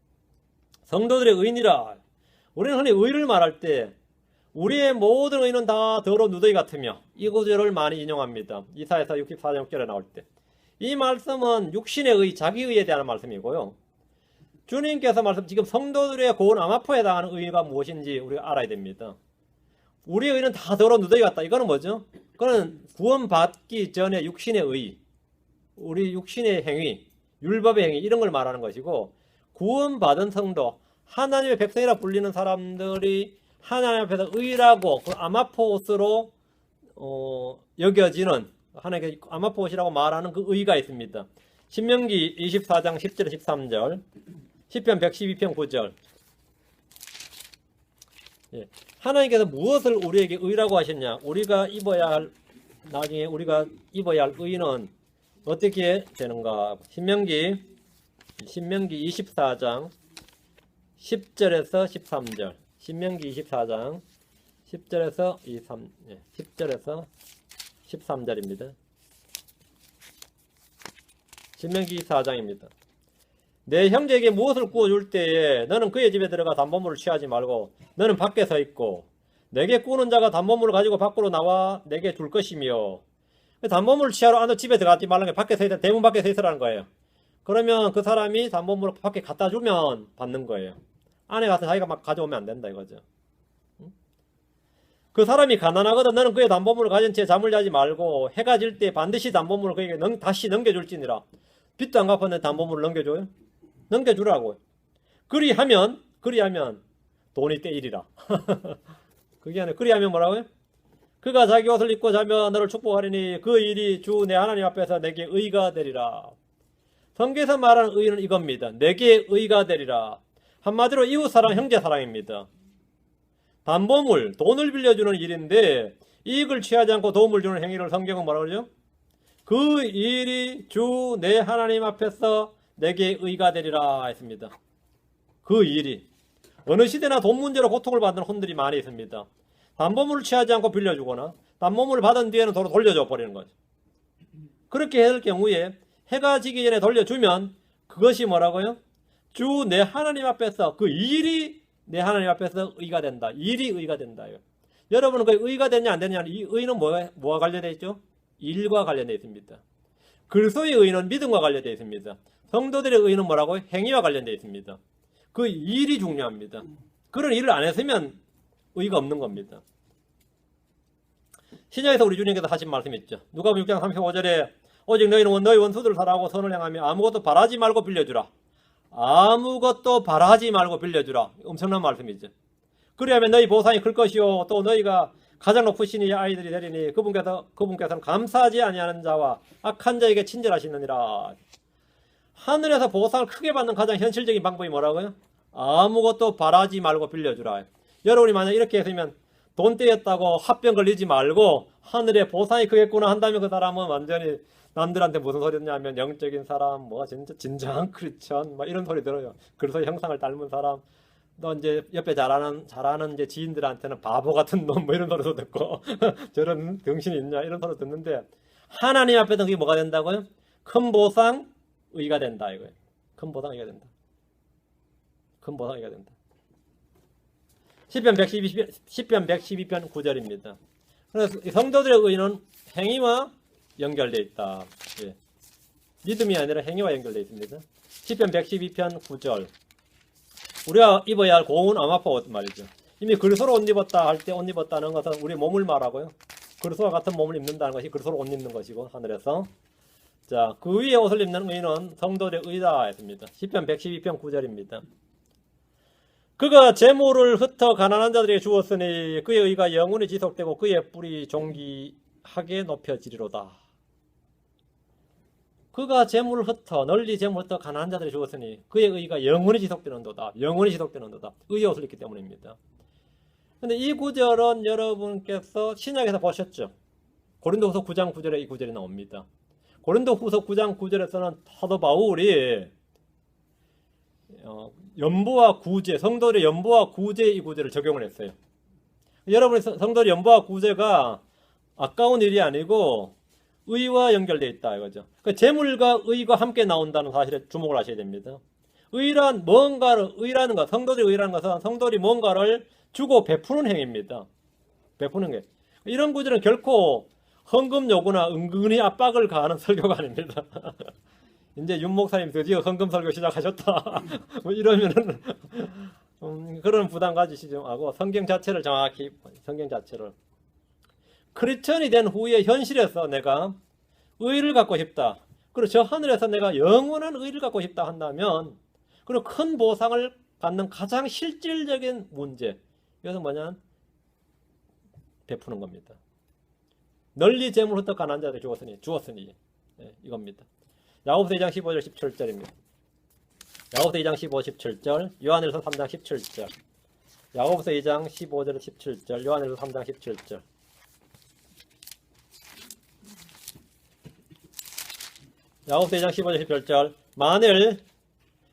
성도들의 의인이라. 우리는 흔히 의를 말할 때 우리의 모든 의는 다 더러운 누더기 같으며 이 구절을 많이 인용합니다. 이사야서 64장 6절에 나올 때. 이 말씀은 육신의 의, 자기의에 대한 말씀이고요. 주님께서 말씀 지금 성도들의 고운 아마포에 해당하는 의가 무엇인지 우리가 알아야 됩니다. 우리의 의는 다 더러운 누더기 같다. 이거는 뭐죠? 그거는 구원받기 전에 육신의 의, 우리 육신의 행위, 율법의 행위 이런 걸 말하는 것이고 구원받은 성도, 하나님의 백성이라 불리는 사람들이 하나님 앞에서 의라고 그 아마포 옷으로 여겨지는 하나님께 아마포 옷이라고 말하는 그 의가 있습니다. 신명기 24장 10절 13절, 시편 112편 9절. 하나님께서 무엇을 우리에게 의라고 하셨냐? 우리가 입어야 할 나중에 우리가 입어야 할 의는 어떻게 되는가? 신명기 24장 10절에서 13절. 신명기 24장 10절에서 10절에서 13절입니다. 신명기 24장입니다. 내 형제에게 무엇을 구워줄 때에 너는 그의 집에 들어가 담보물을 취하지 말고 너는 밖에 서 있고 내게 구우는 자가 담보물을 가지고 밖으로 나와 내게 줄 것이며 담보물을 취하러 안으로 집에 들어가지 말라는 게 밖에 서 있다. 대문 밖에 서 있으라는 거예요. 그러면 그 사람이 담보물을 밖에 갖다 주면 받는 거예요. 안에 가서 자기가 막 가져오면 안 된다 이거죠. 그 사람이 가난하거든 너는 그의 담보물을 가진 채 잠을 자지 말고 해가 질 때 반드시 담보물을 그에게 다시 넘겨줄지니라. 빚도 안 갚았는데 담보물을 넘겨줘요? 넘겨주라고. 그리하면 돈이 떼일이라. 그게 아니라 그리하면 뭐라고요? 그가 자기 옷을 입고 자면 너를 축복하리니 그 일이 주 내 하나님 앞에서 내게 의가 되리라. 성경에서 말하는 의는 이겁니다. 내게 의가 되리라. 한마디로 이웃사랑, 형제사랑입니다. 담보물, 돈을 빌려주는 일인데 이익을 취하지 않고 도움을 주는 행위를 성경은 뭐라고 그러죠? 그 일이 주 내 하나님 앞에서 내게 의가 되리라 했습니다. 그 일이 어느 시대나 돈 문제로 고통을 받는 혼들이 많이 있습니다. 담보물을 취하지 않고 빌려주거나 담보물을 받은 뒤에는 도로 돌려줘 버리는 거죠. 그렇게 할 경우에 해가 지기 전에 돌려주면 그것이 뭐라고요? 주 내 하나님 앞에서 그 일이 내 하나님 앞에서 의가 된다. 일이 의가 된다요. 여러분은 그 의가 되냐 안 되냐 이 의는 뭐가 관련되어 있죠? 일과 관련되어 있습니다. 그리스도의 의는 믿음과 관련되어 있습니다. 성도들의 의는 뭐라고? 행위와 관련되어 있습니다. 그 일이 중요합니다. 그런 일을 안 했으면 의가 없는 겁니다. 신약에서 우리 주님께서 하신 말씀이 있죠. 누가복음 6장 35절에 오직 너희는 너희 원수들을 사랑하고 선을 행하며 아무것도 바라지 말고 빌려주라. 아무것도 바라지 말고 빌려주라. 엄청난 말씀이죠. 그리하면 너희 보상이 클 것이요 또 너희가 가장 높으신 이 아이들이 되리니 그분께서는 감사하지 아니하는 자와 악한 자에게 친절하시느니라. 하늘에서 보상을 크게 받는 가장 현실적인 방법이 뭐라고요? 아무것도 바라지 말고 빌려주라. 여러분이 만약 이렇게 했으면 돈 떼였다고 화병 걸리지 말고 하늘에 보상이 크겠구나 한다면 그 사람은 완전히 남들한테 무슨 소리 듣냐면 영적인 사람, 뭐 진짜 진정한 크리스천, 뭐 이런 소리 들어요. 그래서 형상을 닮은 사람, 또 이제 옆에 잘하는 이제 지인들한테는 바보 같은 놈, 뭐 이런 소리도 듣고 저런 정신이 있냐 이런 소리 듣는데 하나님 앞에서 그게 뭐가 된다고요? 큰 보상, 의가 된다 이거예요. 큰 보상, 의가 된다. 큰 보상, 의가 된다. 시편 112편 9절입니다. 그래서 성도들의 의는 행위와 연결되어 있다. 예. 믿음이 아니라 행위와 연결되어 있습니다. 시편 112편 9절. 우리가 입어야 할 고운 암화포 옷 말이죠. 이미 그리스도로 옷 입었다 할 때 옷 입었다는 것은 우리 몸을 말하고요. 그리스도와 같은 몸을 입는다는 것이 그리스도로 옷 입는 것이고 하늘에서. 자, 그 위에 옷을 입는 의는 성도들의 의다 했습니다. 시편 112편 9절입니다. 그가 재물을 흩어 가난한 자들에게 주었으니 그의 의가 영원히 지속되고 그의 뿔이 존귀하게 높여지리로다. 그가 재물을 흩어 널리 재물을 흩어 가난한 자들에게 주었으니 그의 의가 영원히 지속되는도다. 영원히 지속되는도다. 의의 옷을 입기 때문입니다. 근데 이 구절은 여러분께서 신약에서 보셨죠? 고린도후서 9장 9절에 이 구절이 나옵니다. 고린도후서 9장 9절에서는 사도 바울이 연보와 구제, 성도들의 연보와 구제 이 구제를 적용을 했어요. 여러분의 성도들의 연보와 구제가 아까운 일이 아니고 의와 연결되어 있다 이거죠. 그러니까 재물과 의가 함께 나온다는 사실에 주목을 하셔야 됩니다. 의란 뭔가를, 의라는 것, 성도들의 의라는 것은 성도들이 뭔가를 주고 베푸는 행위입니다. 베푸는 게. 이런 구절은 결코 헌금 요구나 은근히 압박을 가하는 설교가 아닙니다. 이제 윤 목사님 드디어 헌금 설교 시작하셨다. 뭐 이러면은 그런 부담 가지시죠 하고 성경 자체를 정확히 성경 자체를 크리스천이 된 후에 현실에서 내가 의를 갖고 싶다. 그리고 저 하늘에서 내가 영원한 의를 갖고 싶다 한다면 그리고 큰 보상을 받는 가장 실질적인 문제 이것은 뭐냐? 베푸는 겁니다. 널리 재물 흩어 가난한 자들에게 주었으니 네, 이겁니다. 야고보서 2장 15절 17절입니다. 야고보서 2장 15, 17절, 요한일서 3장 17절. 야고보서 2장 15절 17절, 요한일서 3장 17절. 야고보서 2장 15절 17절. 만일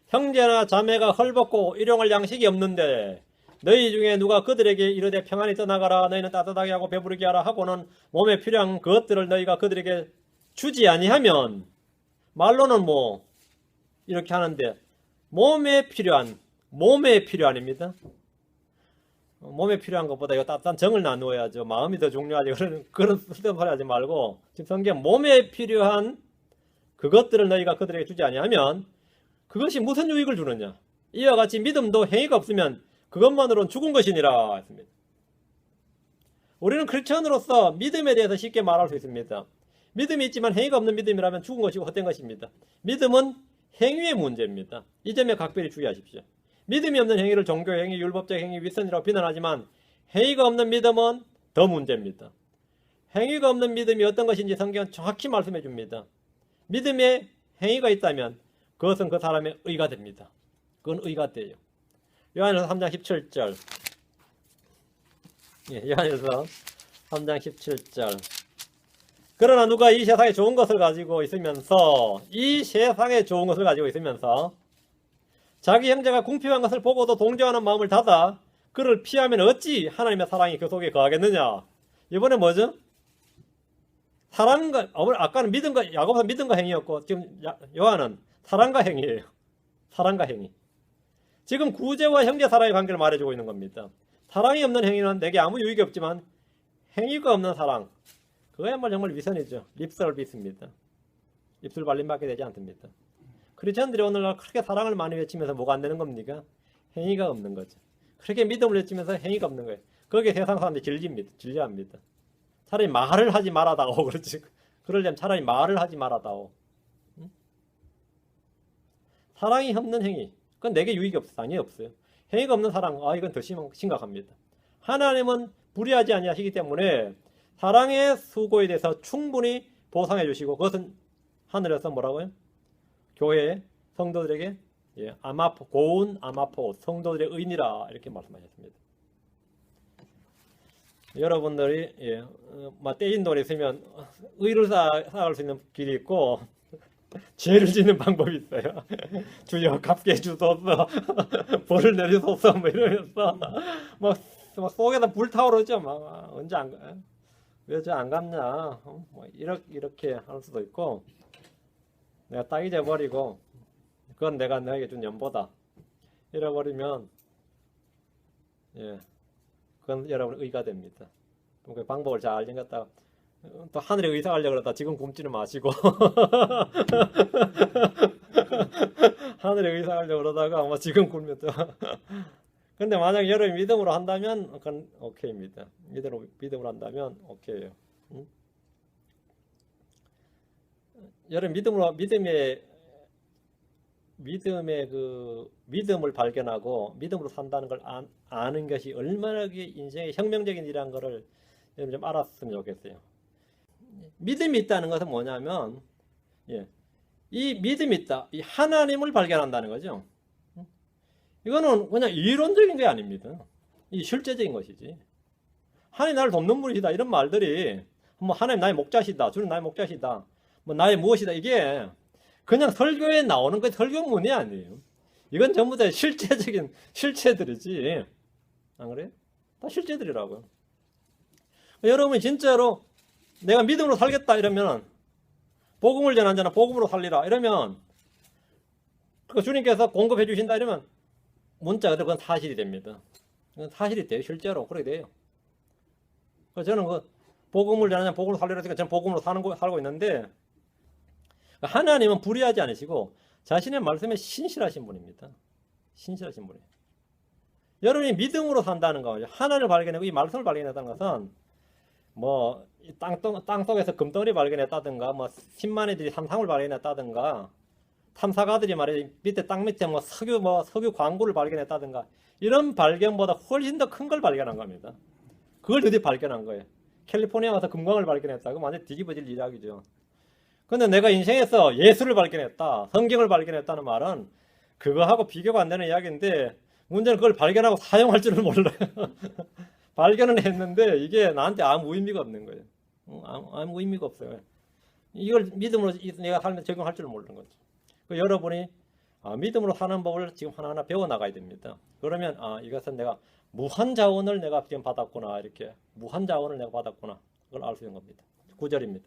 형제나 자매가 헐벗고 일용할 양식이 없는데 너희 중에 누가 그들에게 이르되 평안히 떠나가라 너희는 따뜻하게 하고 배부르게 하라 하고는 몸에 필요한 것들을 너희가 그들에게 주지 아니하면 말로는 뭐 이렇게 하는데 몸에 필요한입니다. 몸에 필요한 것보다 이거 따뜻한 정을 나누어야죠. 마음이 더 중요하지. 그런 쓸데없는 소리 하지 말고 지금 성경 몸에 필요한 그것들을 너희가 그들에게 주지 아니하면 그것이 무슨 유익을 주느냐. 이와 같이 믿음도 행위가 없으면 그것만으로는 죽은 것이니라 했습니다. 우리는 크리스천으로서 믿음에 대해서 쉽게 말할 수 있습니다. 믿음이 있지만 행위가 없는 믿음이라면 죽은 것이고 헛된 것입니다. 믿음은 행위의 문제입니다. 이 점에 각별히 주의하십시오. 믿음이 없는 행위를 종교의 행위, 율법적 행위, 윗선이라고 비난하지만 행위가 없는 믿음은 더 문제입니다. 행위가 없는 믿음이 어떤 것인지 성경은 정확히 말씀해 줍니다. 믿음에 행위가 있다면 그것은 그 사람의 의가 됩니다. 그건 의가 돼요. 요한일서 3장 17절. 요한일서 3장 17절. 그러나 누가 이 세상에 좋은 것을 가지고 있으면서 자기 형제가 궁핍한 것을 보고도 동정하는 마음을 닫아 그를 피하면 어찌 하나님의 사랑이 그 속에 거하겠느냐. 이번에 뭐죠? 사랑과 아까는 믿음과 야고보서 믿음과 행위였고 지금 요한은 사랑과 행위예요. 사랑과 행위. 지금 구제와 형제 사랑의 관계를 말해주고 있는 겁니다. 사랑이 없는 행위는 내게 아무 유익이 없지만 행위가 없는 사랑 그거야말로 정말 위선이죠. 립서비스입니다. 입술 발림받게 되지 않습니다. 크리스천들이 오늘날 그렇게 사랑을 많이 외치면서 뭐가 안 되는 겁니까? 행위가 없는 거죠. 그렇게 믿음을 외치면서 행위가 없는 거예요. 거기에 세상 사람들이 질려합니다. 차라리 말을 하지 말아다오. 그렇지. 그러려면 차라리 말을 하지 말아다오. 응? 사랑이 없는 행위. 그건 내게 유익이 없어요. 당연히 없어요. 행위가 없는 사랑. 이건 더 심각합니다. 하나님은 불의하지 아니하시기 때문에 사랑의 수고에 대해서 충분히 보상해 주시고 그것은 하늘에서 뭐라고요? 교회 성도들에게 고운 아마포 성도들의 의니라 이렇게 말씀하셨습니다. 여러분들이 떼인 돈이 있으면 의를 쌓을 수 있는 길이 있고 죄를 짓는 방법이 있어요. 주여 갚게 해주소서, 벌을 내리소서, 뭐 이러면서 막 속에다 불타오르죠. 막 언제 왜 저 안 갚냐, 뭐 이렇게 할 수도 있고, 내가 딱 잊어버리고 그건 내가 너에게 준 연보다 잃어버리면 그건 여러분 의가 됩니다. 그 방법을 잘 알려갖다 또 하늘에 의상하려고 그러다 지금 굶지는 마시고 하늘에 의상하려고 그러다가 뭐 지금 굶면 또 근데 만약 여러분이 믿음으로 한다면 그건 오케이입니다. 믿음으로 한다면 오케이예요. 여러분 믿음을 발견하고 믿음으로 산다는 걸 아는 것이 얼마나 인생의 혁명적인 일이라는 것을 좀 알았으면 좋겠어요. 믿음이 있다는 것은 뭐냐면 이 믿음이 있다, 이 하나님을 발견한다는 거죠. 이거는 그냥 이론적인 게 아닙니다. 이 실제적인 것이지. 하나님 나를 돕는 분이시다 이런 말들이 뭐 하나님 나의 목자시다, 주는 나의 목자시다, 뭐 나의 무엇이다, 이게 그냥 설교에 나오는 그 설교문이 아니에요. 이건 전부 다 실제적인 실체들이지. 안 그래요? 다 실체들이라고요. 여러분이 진짜로 내가 믿음으로 살겠다 이러면, 복음을 전한 자는 복음으로 살리라 이러면, 그 주님께서 공급해 주신다 이러면 문자 그대로 그건 사실이 됩니다. 그건 사실이 돼요. 실제로 그렇게 돼요. 그래서 저는 그 복음을 전한 자는 복음으로 살리라 했으니까 저는 복음으로 살고 있는데, 하나님은 불의하지 않으시고 자신의 말씀에 신실하신 분입니다. 신실하신 분이에요. 여러분이 믿음으로 산다는 거죠. 하나님을 발견하고 이 말씀을 발견했다는 것은 뭐 땅속에서 금덩어리 발견했다든가, 뭐 10만 애들이 삼상을 발견했다든가, 탐사가들이 말이야 밑에 땅 밑에 석유 광구를 발견했다든가, 이런 발견보다 훨씬 더 큰 걸 발견한 겁니다. 그걸 드디어 발견한 거예요. 캘리포니아 가서 금광을 발견했다고 완전 뒤집어질 이야기죠. 근데 내가 인생에서 예수를 발견했다, 성경을 발견했다는 말은 그거하고 비교가 안 되는 이야기인데, 문제는 그걸 발견하고 사용할 줄을 몰라요. 발견은 했는데 이게 나한테 아무 의미가 없는 거예요. 아무 의미가 없어요. 이걸 믿음으로 내가 살면 적용할 줄을 모르는 거죠. 여러분이 믿음으로 사는 법을 지금 하나하나 배워나가야 됩니다. 그러면 이것은 내가 무한 자원을 내가 지금 받았구나, 이렇게 무한 자원을 내가 받았구나, 그걸 알 수 있는 겁니다. 9절입니다.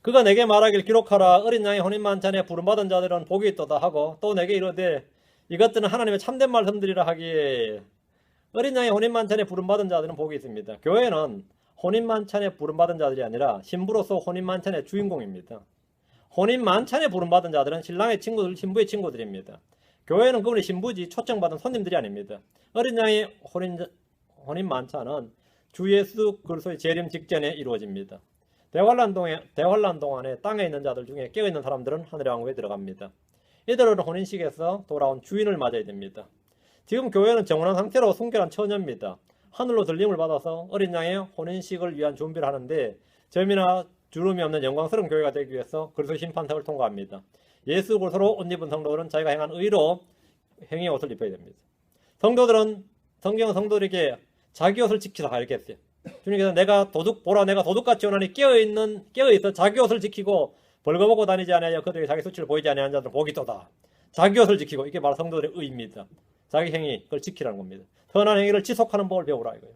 그가 내게 말하길 기록하라. 어린 양의 혼인 만찬에 부름받은 자들은 복이 있도다 하고, 또 내게 이르되 이것들은 하나님의 참된 말씀들이라 하기에, 어린 양의 혼인 만찬에 부름받은 자들은 복이 있습니다. 교회는 혼인 만찬에 부름받은 자들이 아니라 신부로서 혼인 만찬의 주인공입니다. 혼인 만찬에 부름받은 자들은 신랑의 친구들, 신부의 친구들입니다. 교회는 그분의 신부지 초청받은 손님들이 아닙니다. 어린 양의 혼인 만찬은 주 예수 그리스도의 재림 직전에 이루어집니다. 대환란 동안에 땅에 있는 자들 중에 깨어있는 사람들은 하늘의 왕국에 들어갑니다. 이들은 혼인식에서 돌아온 주인을 맞아야 됩니다. 지금 교회는 정혼한 상태로 순결한 처녀입니다. 하늘로 들림을 받아서 어린 양의 혼인식을 위한 준비를 하는데, 점이나 주름이 없는 영광스러운 교회가 되기 위해서 그리스도 심판석을 통과합니다. 예수 그리스도로 옷 입은 성도들은 자기가 행한 의로 행위의 옷을 입어야 됩니다. 성도들은 성경은 성도들에게 자기 옷을 지키라 이렇게 했어요. 주님께서 내가 도둑같이 오나니 깨어있어 자기 옷을 지키고 벌거벗고 다니지 아니하여 그들에게 자기 수치를 보이지 아니하는 자들은 복이 있도다. 자기 옷을 지키고, 이게 바로 성도들의 의입니다. 자기 행위, 그걸 지키라는 겁니다. 선한 행위를 지속하는 법을 배우라 이거예요.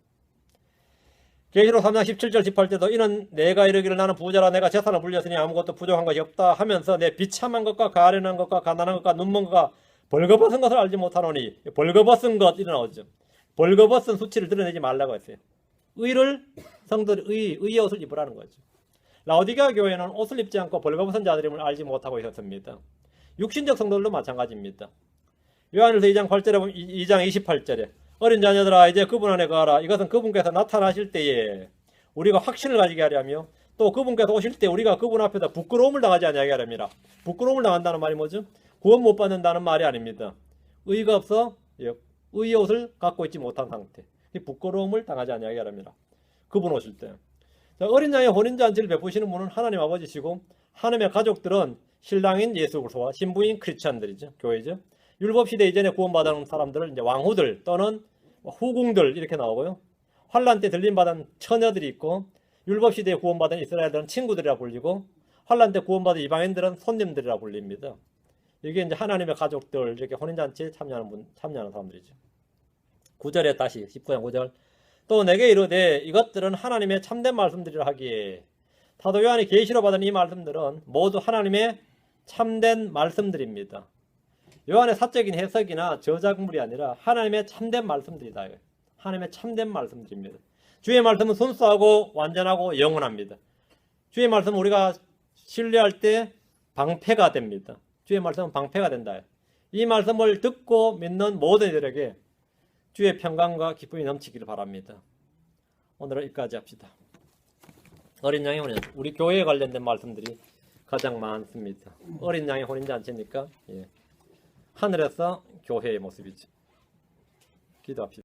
계시록 3장 17절 18절도 이는 내가 이르기를 나는 부자라 내가 재산을 불렸으니 아무것도 부족한 것이 없다 하면서 내 비참한 것과 가련한 것과 가난한 것과 눈먼 것과 벌거벗은 것을 알지 못하노니, 벌거벗은 것 이런 나오죠. 벌거벗은 수치를 드러내지 말라고 했어요. 성도들이 의의 옷을 입으라는 거죠. 라오디게아 교회는 옷을 입지 않고 벌거벗은 자들임을 알지 못하고 있었습니다. 육신적 성도들도 마찬가지입니다. 요한일서 2장 8절에 보면 2장 28절에 어린 자녀들아 이제 그분 안에 거하라. 이것은 그분께서 나타나실 때에 우리가 확신을 가지게 하려며, 또 그분께서 오실 때 우리가 그분 앞에서 부끄러움을 당하지 아니하게 하렵니다. 부끄러움을 당한다는 말이 뭐죠? 구원 못 받는다는 말이 아닙니다. 의가 없어 의의 옷을 갖고 있지 못한 상태, 부끄러움을 당하지 아니하게 하랍니다. 그분 오실 때. 자, 어린 양의 혼인잔치를 베푸시는 분은 하나님 아버지시고, 하나님의 가족들은 신랑인 예수 그리스도와 신부인 크리스찬들이죠. 교회죠. 율법 시대 이전에 구원받은 사람들을 이제 왕후들 또는 후궁들 이렇게 나오고요. 환란 때 들림받은 처녀들이 있고 율법 시대에 구원받은 이스라엘들은 친구들이라 불리고 환란 때 구원받은 이방인들은 손님들이라 불립니다. 이게 이제 하나님의 가족들 이렇게 혼인잔치에 참여하는 사람들이죠. 9절에 다시 19장 9절 또 내게 이르되 이것들은 하나님의 참된 말씀들이라 하기에 사도 요한이 계시로 받은 이 말씀들은 모두 하나님의 참된 말씀들입니다. 요한의 사적인 해석이나 저작물이 아니라 하나님의 참된 말씀들이다. 하나님의 참된 말씀들입니다. 주의 말씀은 순수하고 완전하고 영원합니다. 주의 말씀은 우리가 신뢰할 때 방패가 됩니다. 주의 말씀은 방패가 된다. 이 말씀을 듣고 믿는 모든 이들에게 주의 평강과 기쁨이 넘치기를 바랍니다. 오늘은 여기까지 합시다. 어린 양의 혼인, 우리 교회에 관련된 말씀들이 가장 많습니다. 어린 양의 혼인잔치니까 하늘에서 교회의 모습이죠. 기도합시다.